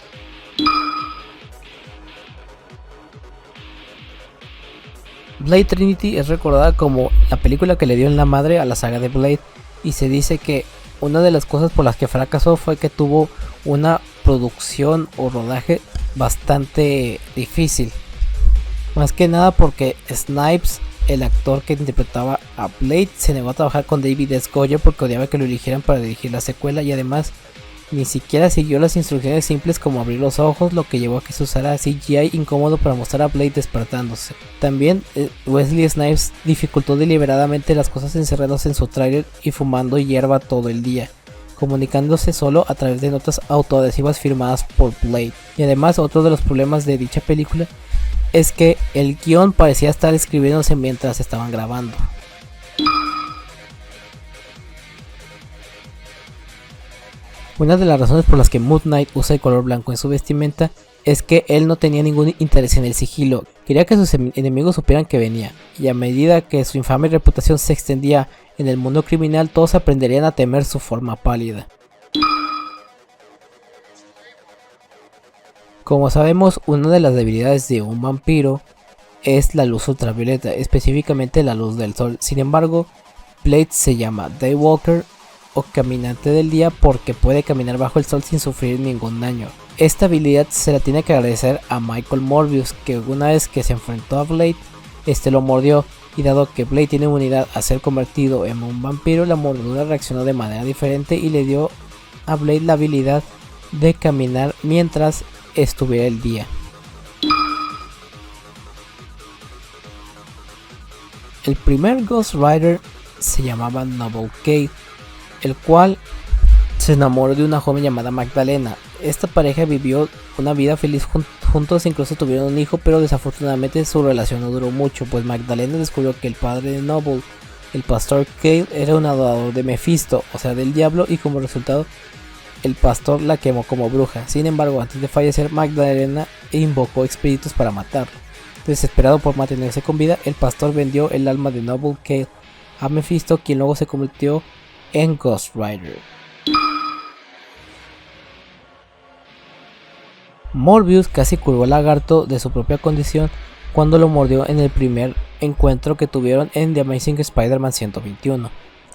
Blade Trinity es recordada como la película que le dio en la madre a la saga de Blade, y se dice que una de las cosas por las que fracasó fue que tuvo una producción o rodaje bastante difícil. Más que nada porque Snipes, el actor que interpretaba a Blade, se negó a trabajar con David S. Goyer porque odiaba que lo eligieran para dirigir la secuela, y además ni siquiera siguió las instrucciones simples como abrir los ojos, lo que llevó a que se usara CGI incómodo para mostrar a Blade despertándose. También Wesley Snipes dificultó deliberadamente las cosas encerrándose en su tráiler y fumando hierba todo el día, comunicándose solo a través de notas autoadhesivas firmadas por Blade. Y además otro de los problemas de dicha película es que el guión parecía estar escribiéndose mientras estaban grabando. Una de las razones por las que Moon Knight usa el color blanco en su vestimenta es que él no tenía ningún interés en el sigilo, quería que sus enemigos supieran que venía, y a medida que su infame reputación se extendía en el mundo criminal, todos aprenderían a temer su forma pálida. Como sabemos, una de las debilidades de un vampiro es la luz ultravioleta, específicamente la luz del sol. Sin embargo, Blade se llama Daywalker o caminante del día porque puede caminar bajo el sol sin sufrir ningún daño. Esta habilidad se la tiene que agradecer a Michael Morbius, que una vez que se enfrentó a Blade, este lo mordió, y dado que Blade tiene inmunidad a ser convertido en un vampiro, la mordedura reaccionó de manera diferente y le dio a Blade la habilidad de caminar mientras estuviera el día. El primer Ghost Rider se llamaba Noble Cade, el cual se enamoró de una joven llamada Magdalena. Esta pareja vivió una vida feliz juntos, incluso tuvieron un hijo, pero desafortunadamente su relación no duró mucho, pues Magdalena descubrió que el padre de Noble, el pastor Cade, era un adorador de Mephisto, o sea del diablo, y como resultado el pastor la quemó como bruja. Sin embargo, antes de fallecer, Magdalena invocó espíritus para matarlo. Desesperado por mantenerse con vida, el pastor vendió el alma de Noble Cade a Mephisto, quien luego se convirtió en Ghost Rider. Morbius casi curó al lagarto de su propia condición cuando lo mordió en el primer encuentro que tuvieron en The Amazing Spider-Man 121.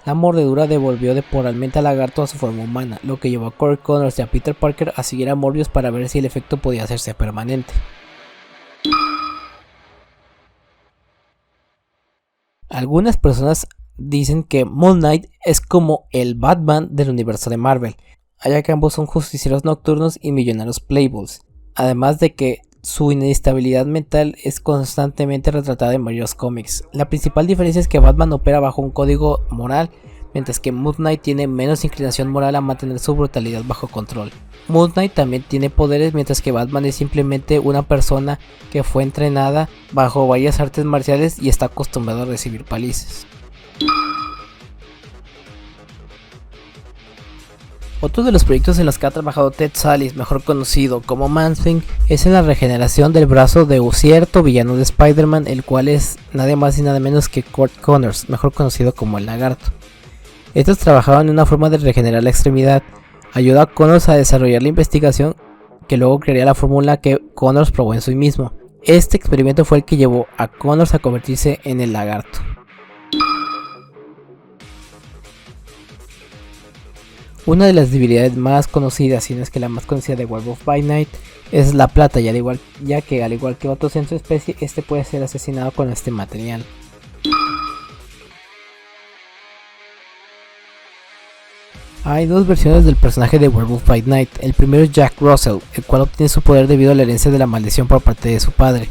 La mordedura devolvió temporalmente al lagarto a su forma humana, lo que llevó a Corey Connors y a Peter Parker a seguir a Morbius para ver si el efecto podía hacerse permanente. Algunas personas dicen que Moon Knight es como el Batman del universo de Marvel, ya que ambos son justicieros nocturnos y millonarios playboys, además de que su inestabilidad mental es constantemente retratada en varios cómics. La principal diferencia es que Batman opera bajo un código moral, mientras que Moon Knight tiene menos inclinación moral a mantener su brutalidad bajo control. Moon Knight también tiene poderes, mientras que Batman es simplemente una persona que fue entrenada bajo varias artes marciales y está acostumbrado a recibir palizas. Otro de los proyectos en los que ha trabajado Ted Sallis, mejor conocido como Man-Thing, es en la regeneración del brazo de un cierto villano de Spider-Man, el cual es nada más y nada menos que Corey Connors, mejor conocido como el Lagarto. Estos trabajaban en una forma de regenerar la extremidad, ayudó a Connors a desarrollar la investigación que luego crearía la fórmula que Connors probó en sí mismo. Este experimento fue el que llevó a Connors a convertirse en el Lagarto. Una de las debilidades más conocidas, si no es que la más conocida de Werewolf by Night, es la plata, ya que al igual que otros en su especie, este puede ser asesinado con este material. Hay dos versiones del personaje de Werewolf by Night. El primero es Jack Russell, el cual obtiene su poder debido a la herencia de la maldición por parte de su padre.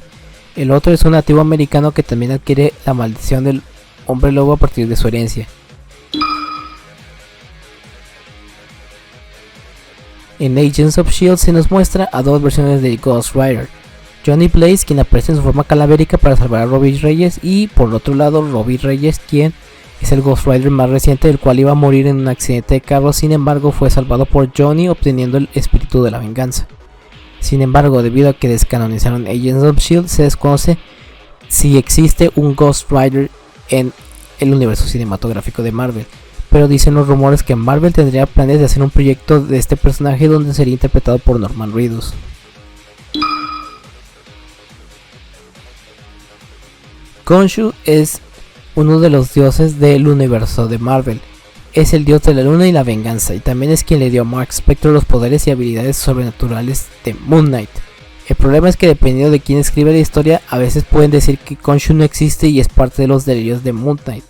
El otro es un nativo americano que también adquiere la maldición del hombre lobo a partir de su herencia. En Agents of S.H.I.E.L.D. se nos muestra a dos versiones de Ghost Rider. Johnny Blaze, quien aparece en su forma calavérica para salvar a Robbie Reyes, y por otro lado Robbie Reyes, quien es el Ghost Rider más reciente, el cual iba a morir en un accidente de carro, sin embargo fue salvado por Johnny obteniendo el espíritu de la venganza. Sin embargo, debido a que descanonizaron Agents of S.H.I.E.L.D., se desconoce si existe un Ghost Rider en el universo cinematográfico de Marvel. Pero dicen los rumores que Marvel tendría planes de hacer un proyecto de este personaje donde sería interpretado por Norman Reedus. Khonshu es uno de los dioses del universo de Marvel. Es el dios de la luna y la venganza, y también es quien le dio a Mark Spector los poderes y habilidades sobrenaturales de Moon Knight. El problema es que dependiendo de quién escribe la historia, a veces pueden decir que Khonshu no existe y es parte de los delirios de Moon Knight.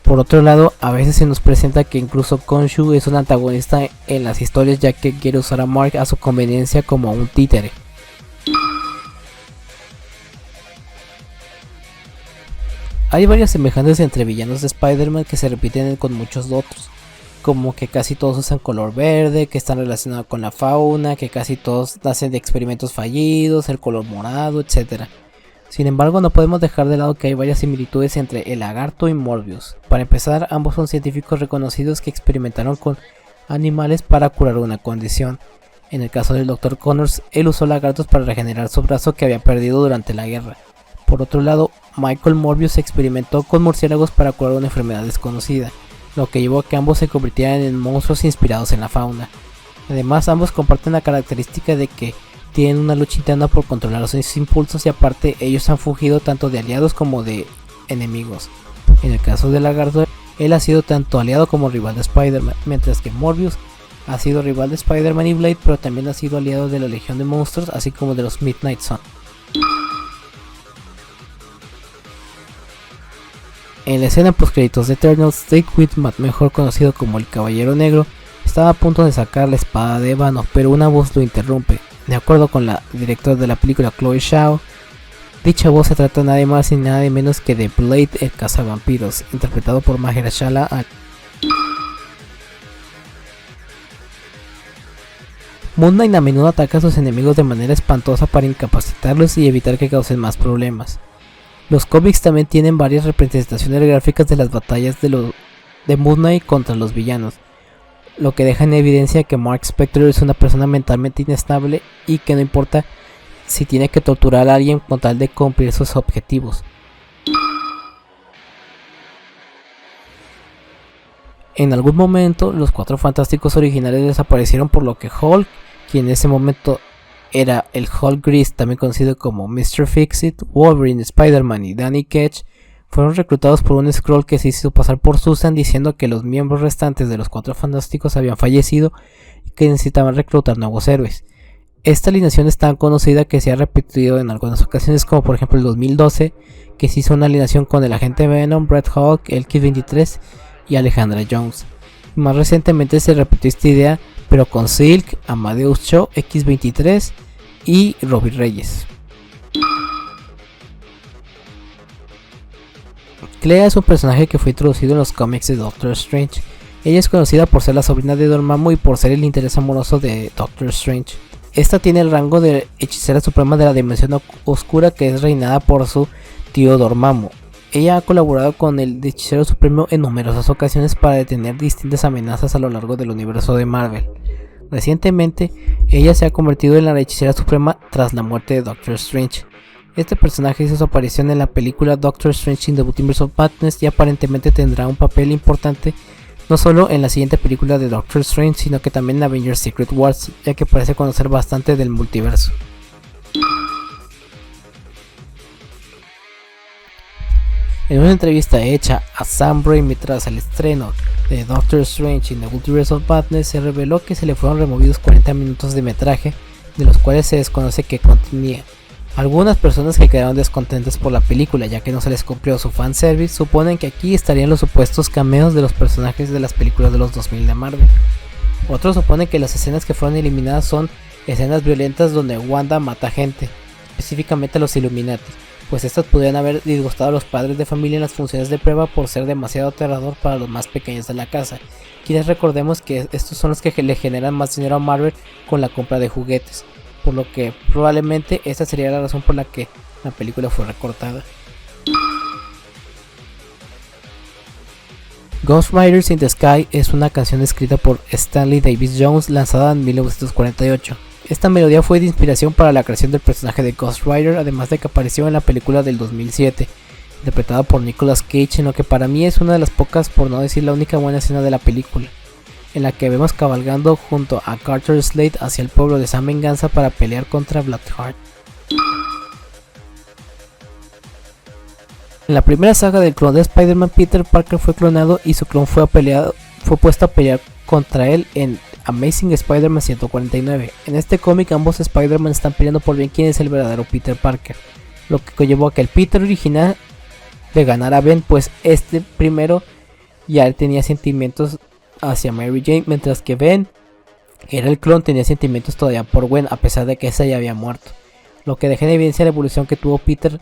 Por otro lado, a veces se nos presenta que incluso Khonshu es un antagonista en las historias, ya que quiere usar a Mark a su conveniencia como un títere. Hay varias semejanzas entre villanos de Spider-Man que se repiten con muchos otros, como que casi todos usan color verde, que están relacionados con la fauna, que casi todos nacen de experimentos fallidos, el color morado, etc. Sin embargo, no podemos dejar de lado que hay varias similitudes entre el Lagarto y Morbius. Para empezar, ambos son científicos reconocidos que experimentaron con animales para curar una condición. En el caso del Dr. Connors, él usó lagartos para regenerar su brazo que había perdido durante la guerra. Por otro lado, Michael Morbius experimentó con murciélagos para curar una enfermedad desconocida, lo que llevó a que ambos se convirtieran en monstruos inspirados en la fauna. Además, ambos comparten la característica de que tienen una lucha interna por controlar sus impulsos y aparte ellos han fungido tanto de aliados como de enemigos. En el caso del lagarto, él ha sido tanto aliado como rival de Spider-Man, mientras que Morbius ha sido rival de Spider-Man y Blade, pero también ha sido aliado de la Legión de Monstruos, así como de los Midnight Sun. En la escena post-créditos de Eternals, Jake Whitman, mejor conocido como el Caballero Negro, estaba a punto de sacar la espada de Ébano, pero una voz lo interrumpe. De acuerdo con la directora de la película Chloe Zhao, dicha voz se trata nada más y nada menos que de Blade el cazavampiros, interpretado por Mahershala Ali. Moon Knight a menudo ataca a sus enemigos de manera espantosa para incapacitarlos y evitar que causen más problemas. Los cómics también tienen varias representaciones gráficas de las batallas de Moon Knight contra los villanos, lo que deja en evidencia que Mark Spector es una persona mentalmente inestable y que no importa si tiene que torturar a alguien con tal de cumplir sus objetivos. En algún momento, los Cuatro Fantásticos originales desaparecieron, por lo que Hulk, quien en ese momento era el Hulk gris, también conocido como Mr. Fix-It, Wolverine, Spider-Man y Danny Ketch, fueron reclutados por un Skrull que se hizo pasar por Susan diciendo que los miembros restantes de los Cuatro Fantásticos habían fallecido y que necesitaban reclutar nuevos héroes. Esta alineación es tan conocida que se ha repetido en algunas ocasiones, como por ejemplo el 2012, que se hizo una alineación con el agente Venom, Red Hulk, el X-23 y Alejandra Jones. Más recientemente se repitió esta idea, pero con Silk, Amadeus Cho, X-23 y Robbie Reyes. Clea es un personaje que fue introducido en los cómics de Doctor Strange. Ella es conocida por ser la sobrina de Dormammu y por ser el interés amoroso de Doctor Strange. Esta tiene el rango de hechicera suprema de la dimensión oscura, que es reinada por su tío Dormammu. Ella ha colaborado con el hechicero supremo en numerosas ocasiones para detener distintas amenazas a lo largo del universo de Marvel. Recientemente, ella se ha convertido en la hechicera suprema tras la muerte de Doctor Strange. Este personaje hizo su aparición en la película Doctor Strange in the Multiverse of Madness y aparentemente tendrá un papel importante no solo en la siguiente película de Doctor Strange, sino que también en Avengers Secret Wars, ya que parece conocer bastante del multiverso. En una entrevista hecha a Sam Raimi tras el estreno de Doctor Strange in the Multiverse of Madness, se reveló que se le fueron removidos 40 minutos de metraje, de los cuales se desconoce que contenía. Algunas personas que quedaron descontentas por la película, ya que no se les cumplió su fanservice, suponen que aquí estarían los supuestos cameos de los personajes de las películas de los 2000 de Marvel. Otros suponen que las escenas que fueron eliminadas son escenas violentas donde Wanda mata gente, específicamente a los Illuminati, pues estas podrían haber disgustado a los padres de familia en las funciones de prueba por ser demasiado aterrador para los más pequeños de la casa, quienes recordemos que estos son los que le generan más dinero a Marvel con la compra de juguetes, por lo que probablemente esta sería la razón por la que la película fue recortada. Ghost Riders in the Sky es una canción escrita por Stanley Davis Jones, lanzada en 1948. Esta melodía fue de inspiración para la creación del personaje de Ghost Rider, además de que apareció en la película del 2007, interpretada por Nicolas Cage, en lo que para mí es una de las pocas, por no decir la única buena escena de la película, en la que vemos cabalgando junto a Carter Slade hacia el pueblo de San Venganza para pelear contra Blackheart. En la primera saga del clon de Spider-Man, Peter Parker fue clonado y su clon fue puesto a pelear contra él en Amazing Spider-Man 149. En este cómic ambos Spider-Man están peleando por ver quién es el verdadero Peter Parker, lo que conllevó a que el Peter original le ganara a Ben, pues este primero ya tenía sentimientos hacia Mary Jane, mientras que Ben, que era el clon, tenía sentimientos todavía por Gwen, a pesar de que esa ya había muerto, lo que deja en evidencia la evolución que tuvo Peter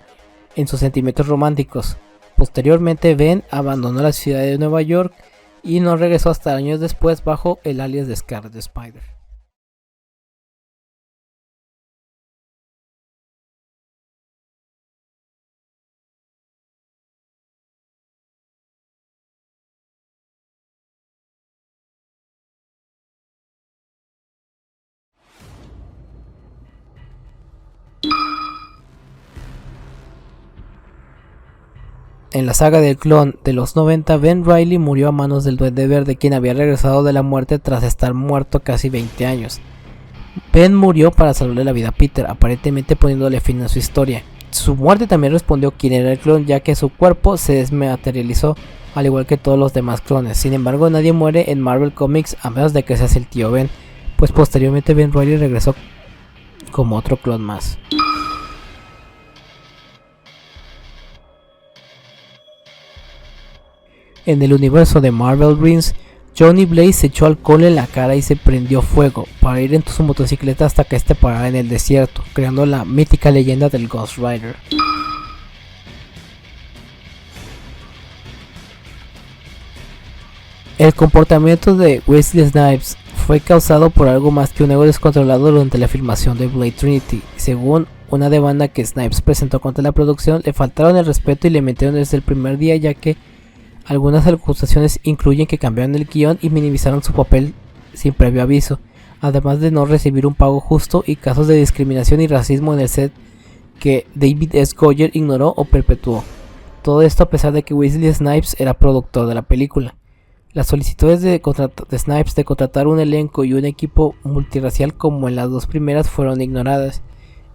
en sus sentimientos románticos. Posteriormente, Ben abandonó la ciudad de Nueva York y no regresó hasta años después bajo el alias de Scarlet Spider. en la saga del clon de los 90, Ben Reilly murió a manos del Duende Verde, quien había regresado de la muerte tras estar muerto casi 20 años. Ben murió para salvarle la vida a Peter, aparentemente poniéndole fin a su historia. Su muerte también respondió quién era el clon, ya que su cuerpo se desmaterializó, al igual que todos los demás clones. Sin embargo, nadie muere en Marvel Comics a menos de que seas el tío Ben, pues posteriormente Ben Reilly regresó como otro clon más. En el universo de Marvel Rings, Johnny Blaze se echó alcohol en la cara y se prendió fuego para ir en su motocicleta hasta que este parara en el desierto, creando la mítica leyenda del Ghost Rider. El comportamiento de Wesley Snipes fue causado por algo más que un ego descontrolado durante la filmación de Blade Trinity. Según una demanda que Snipes presentó contra la producción, le faltaron el respeto y le metieron desde el primer día, ya que algunas acusaciones incluyen que cambiaron el guión y minimizaron su papel sin previo aviso, además de no recibir un pago justo y casos de discriminación y racismo en el set que David S. Goyer ignoró o perpetuó. Todo esto a pesar de que Wesley Snipes era productor de la película. Las solicitudes de Snipes de contratar un elenco y un equipo multirracial como en las dos primeras fueron ignoradas,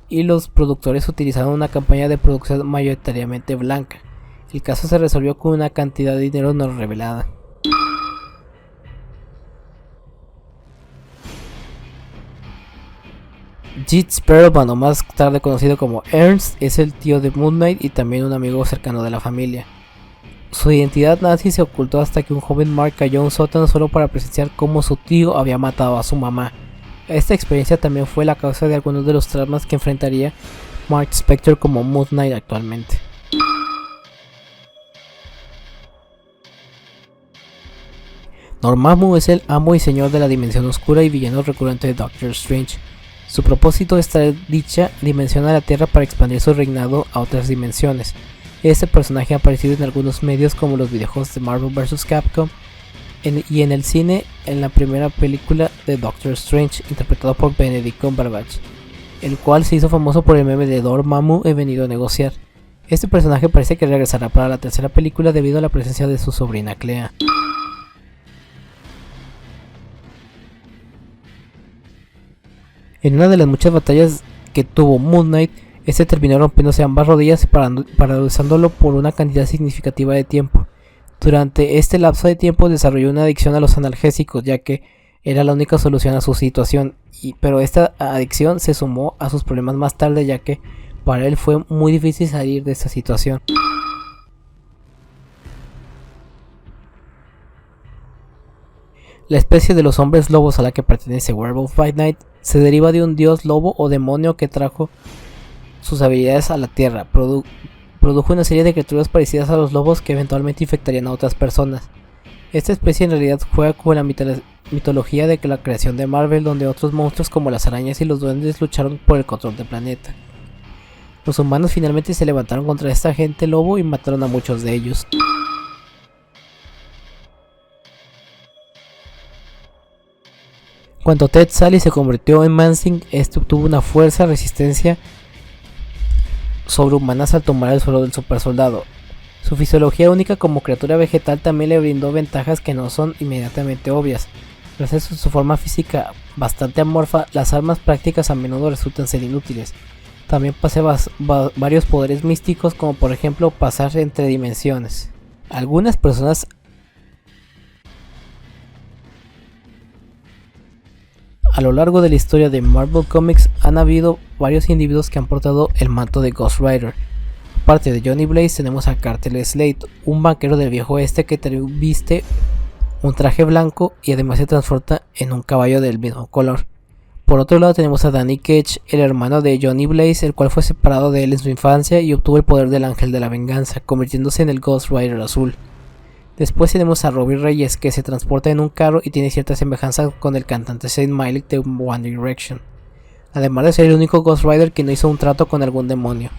y los productores utilizaron una campaña de producción mayoritariamente blanca. El caso se resolvió con una cantidad de dinero no revelada. Jeet Sparrowman, o más tarde conocido como Ernst, es el tío de Moon Knight y también un amigo cercano de la familia. Su identidad nazi se ocultó hasta que un joven Mark cayó a un sótano solo para presenciar cómo su tío había matado a su mamá. Esta experiencia también fue la causa de algunos de los traumas que enfrentaría Mark Spector como Moon Knight actualmente. Dormammu es el amo y señor de la dimensión oscura y villano recurrente de Doctor Strange. Su propósito es traer dicha dimensión a la Tierra para expandir su reinado a otras dimensiones. Este personaje ha aparecido en algunos medios como los videojuegos de Marvel vs. Capcom y en el cine en la primera película de Doctor Strange, interpretado por Benedict Cumberbatch, el cual se hizo famoso por el meme de Dormammu he venido a negociar. Este personaje parece que regresará para la tercera película debido a la presencia de su sobrina Clea. En una de las muchas batallas que tuvo Moon Knight, este terminó rompiéndose ambas rodillas y paralizándolo por una cantidad significativa de tiempo. Durante este lapso de tiempo desarrolló una adicción a los analgésicos, ya que era la única solución a su situación, pero esta adicción se sumó a sus problemas más tarde, ya que para él fue muy difícil salir de esta situación. La especie de los hombres lobos a la que pertenece Werewolf by Night se deriva de un dios lobo o demonio que trajo sus habilidades a la tierra. Produjo una serie de criaturas parecidas a los lobos que eventualmente infectarían a otras personas. Esta especie en realidad juega con la mitología de la creación de Marvel, donde otros monstruos como las arañas y los duendes lucharon por el control del planeta. Los humanos finalmente se levantaron contra esta agente lobo y mataron a muchos de ellos. Cuando Ted Sally se convirtió en Mansing, este obtuvo una fuerza resistencia sobrehumanas al tomar el suelo del supersoldado. Su fisiología única como criatura vegetal también le brindó ventajas que no son inmediatamente obvias. Gracias a su forma física bastante amorfa, las armas prácticas a menudo resultan ser inútiles. También posee varios poderes místicos, como por ejemplo pasar entre dimensiones. Algunas personas a lo largo de la historia de Marvel Comics han habido varios individuos que han portado el manto de Ghost Rider. Aparte de Johnny Blaze tenemos a Carter Slade, un vaquero del viejo oeste que viste un traje blanco y además se transporta en un caballo del mismo color. Por otro lado tenemos a Danny Ketch, el hermano de Johnny Blaze, el cual fue separado de él en su infancia y obtuvo el poder del ángel de la venganza, convirtiéndose en el Ghost Rider azul. Después tenemos a Robbie Reyes, que se transporta en un carro y tiene cierta semejanza con el cantante Zayn Malik de One Direction, además de ser el único Ghost Rider que no hizo un trato con algún demonio.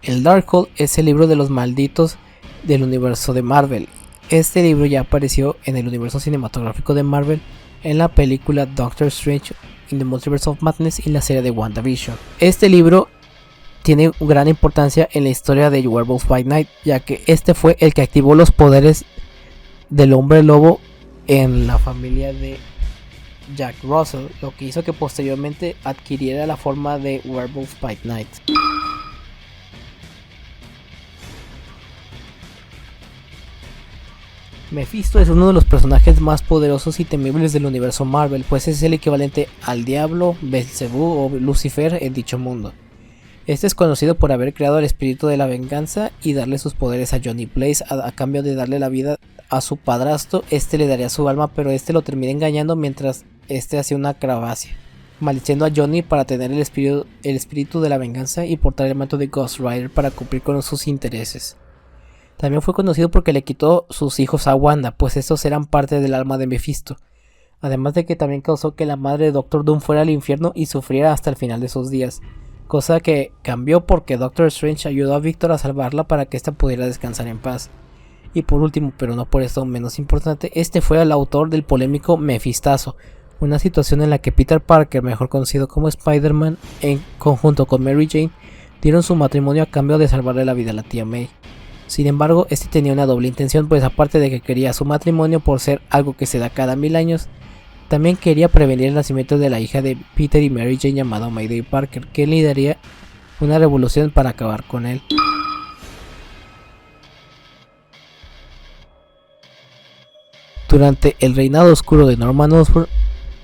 El Darkhold es el libro de los malditos del universo de Marvel. Este libro ya apareció en el universo cinematográfico de Marvel en la película Doctor Strange in the Multiverse of Madness y la serie de WandaVision. Este libro tiene gran importancia en la historia de Werewolf by Night, ya que este fue el que activó los poderes del hombre lobo en la familia de Jack Russell, lo que hizo que posteriormente adquiriera la forma de Werewolf by Night. Mephisto es uno de los personajes más poderosos y temibles del universo Marvel, pues es el equivalente al diablo, Belzebú o Lucifer en dicho mundo. Este es conocido por haber creado el espíritu de la venganza y darle sus poderes a Johnny Blaze a cambio de darle la vida a su padrastro. Este le daría su alma, pero este lo termina engañando mientras este hacía una acrobacia, maldiciendo a Johnny para tener el espíritu de la venganza y portar el manto de Ghost Rider para cumplir con sus intereses. También fue conocido porque le quitó sus hijos a Wanda, pues estos eran parte del alma de Mephisto. Además de que también causó que la madre de Doctor Doom fuera al infierno y sufriera hasta el final de sus días. Cosa que cambió porque Doctor Strange ayudó a Victor a salvarla para que ésta pudiera descansar en paz. Y por último, pero no por esto menos importante, este fue el autor del polémico Mephistazo, una situación en la que Peter Parker, mejor conocido como Spider-Man, en conjunto con Mary Jane, dieron su matrimonio a cambio de salvarle la vida a la tía May. Sin embargo, este tenía una doble intención, pues aparte de que quería su matrimonio por ser algo que se da cada 1000 años, también quería prevenir el nacimiento de la hija de Peter y Mary Jane llamada Mayday Parker, que lideraría una revolución para acabar con él. Durante el reinado oscuro de Norman Osborn,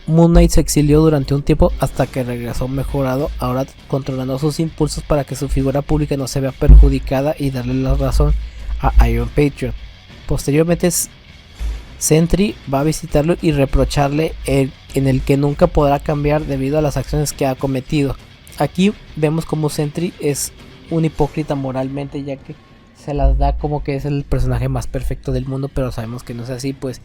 Moon Knight se exilió durante un tiempo hasta que regresó mejorado, ahora controlando sus impulsos para que su figura pública no se vea perjudicada y darle la razón a Iron Patriot. Posteriormente Sentry va a visitarlo y reprocharle en el que nunca podrá cambiar debido a las acciones que ha cometido. Aquí vemos como Sentry es un hipócrita moralmente, ya que se las da como que es el personaje más perfecto del mundo, pero sabemos que no es así, pues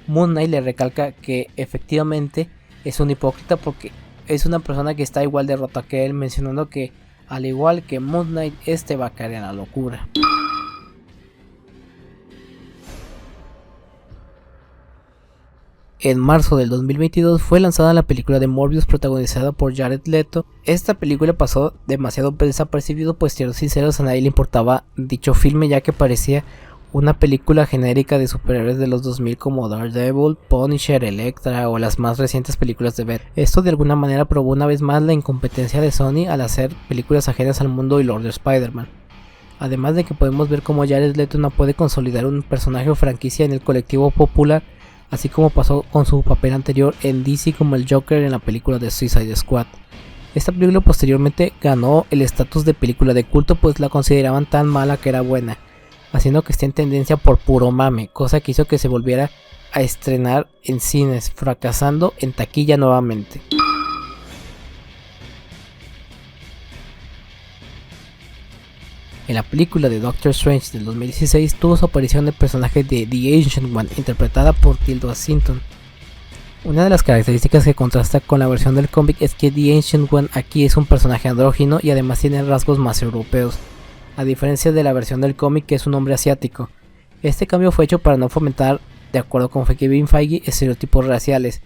Moon Knight le recalca que efectivamente es un hipócrita porque es una persona que está igual de rota que él, mencionando que al igual que Moon Knight, este va a caer en la locura. En marzo del 2022 fue lanzada la película de Morbius protagonizada por Jared Leto. Esta película pasó demasiado desapercibido, pues siendo sinceros a nadie le importaba dicho filme, ya que parecía una película genérica de superhéroes de los 2000 como Daredevil, Punisher, Elektra o las más recientes películas de Batman. Esto de alguna manera probó una vez más la incompetencia de Sony al hacer películas ajenas al mundo y lore de Spider-Man. Además de que podemos ver cómo Jared Leto no puede consolidar un personaje o franquicia en el colectivo popular, así como pasó con su papel anterior en DC como el Joker en la película de Suicide Squad. Esta película posteriormente ganó el estatus de película de culto, pues la consideraban tan mala que era buena, haciendo que esté en tendencia por puro mame, cosa que hizo que se volviera a estrenar en cines, fracasando en taquilla nuevamente. En la película de Doctor Strange del 2016 tuvo su aparición el personaje de The Ancient One, interpretada por Tilda Swinton. Una de las características que contrasta con la versión del cómic es que The Ancient One aquí es un personaje andrógino y además tiene rasgos más europeos, a diferencia de la versión del cómic que es un hombre asiático. Este cambio fue hecho para no fomentar, de acuerdo con Kevin Feige, estereotipos raciales.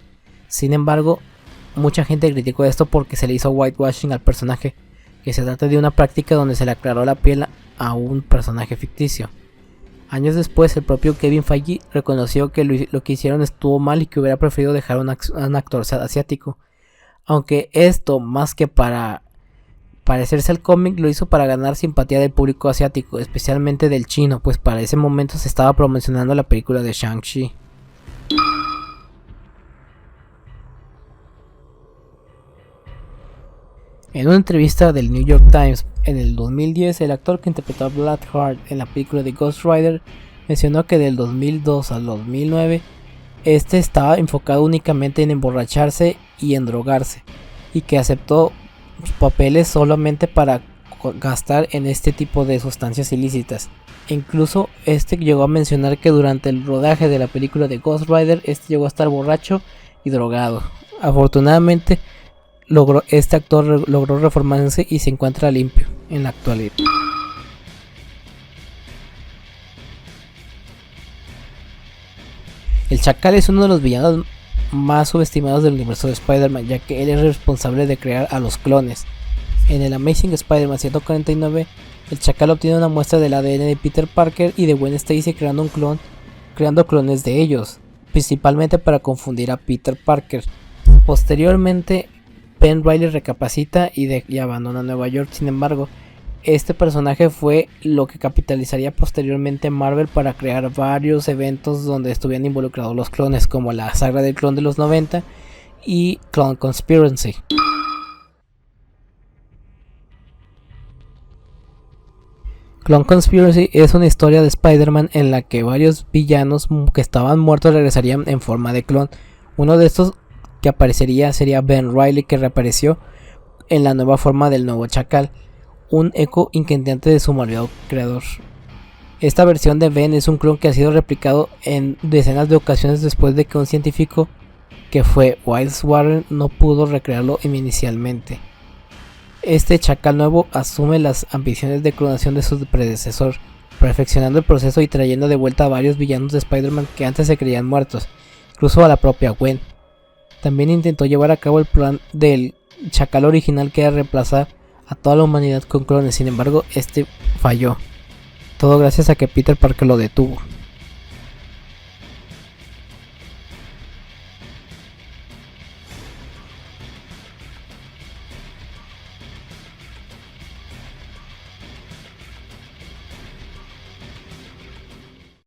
Sin embargo, mucha gente criticó esto porque se le hizo whitewashing al personaje, que se trata de una práctica donde se le aclaró la piel a un personaje ficticio. Años después, el propio Kevin Feige reconoció que lo que hicieron estuvo mal y que hubiera preferido dejar a un actor asiático, aunque esto, más que para parecerse al cómic, lo hizo para ganar simpatía del público asiático, especialmente del chino, pues para ese momento se estaba promocionando la película de Shang-Chi. En una entrevista del New York Times en el 2010, el actor que interpretó a Blackheart en la película de Ghost Rider mencionó que del 2002 al 2009 este estaba enfocado únicamente en emborracharse y en drogarse, y que aceptó papeles solamente para gastar en este tipo de sustancias ilícitas. Incluso este llegó a mencionar que durante el rodaje de la película de Ghost Rider este llegó a estar borracho y drogado. Afortunadamente este actor logró reformarse y se encuentra limpio en la actualidad. El Chacal es uno de los villanos más subestimados del universo de Spider-Man, ya que él es responsable de crear a los clones. En el Amazing Spider-Man 149, el Chacal obtiene una muestra del ADN de Peter Parker y de Gwen Stacy creando clones de ellos, principalmente para confundir a Peter Parker. Posteriormente, Ben Reilly recapacita y abandona Nueva York. Sin embargo, este personaje fue lo que capitalizaría posteriormente Marvel para crear varios eventos donde estuvieran involucrados los clones, como la saga del clon de los 90 y Clone Conspiracy. Clone Conspiracy es una historia de Spider-Man en la que varios villanos que estaban muertos regresarían en forma de clon. Uno de estos que aparecería sería Ben Reilly, que reapareció en la nueva forma del nuevo Chacal, un eco inquietante de su malvado creador. Esta versión de Ben es un clon que ha sido replicado en decenas de ocasiones después de que un científico que fue Wiles Warren no pudo recrearlo inicialmente. Este Chacal nuevo asume las ambiciones de clonación de su predecesor, perfeccionando el proceso y trayendo de vuelta a varios villanos de Spider-Man que antes se creían muertos, incluso a la propia Gwen. También intentó llevar a cabo el plan del Chacal original, que era reemplazar a toda la humanidad con clones. Sin embargo, este falló. Todo gracias a que Peter Parker lo detuvo.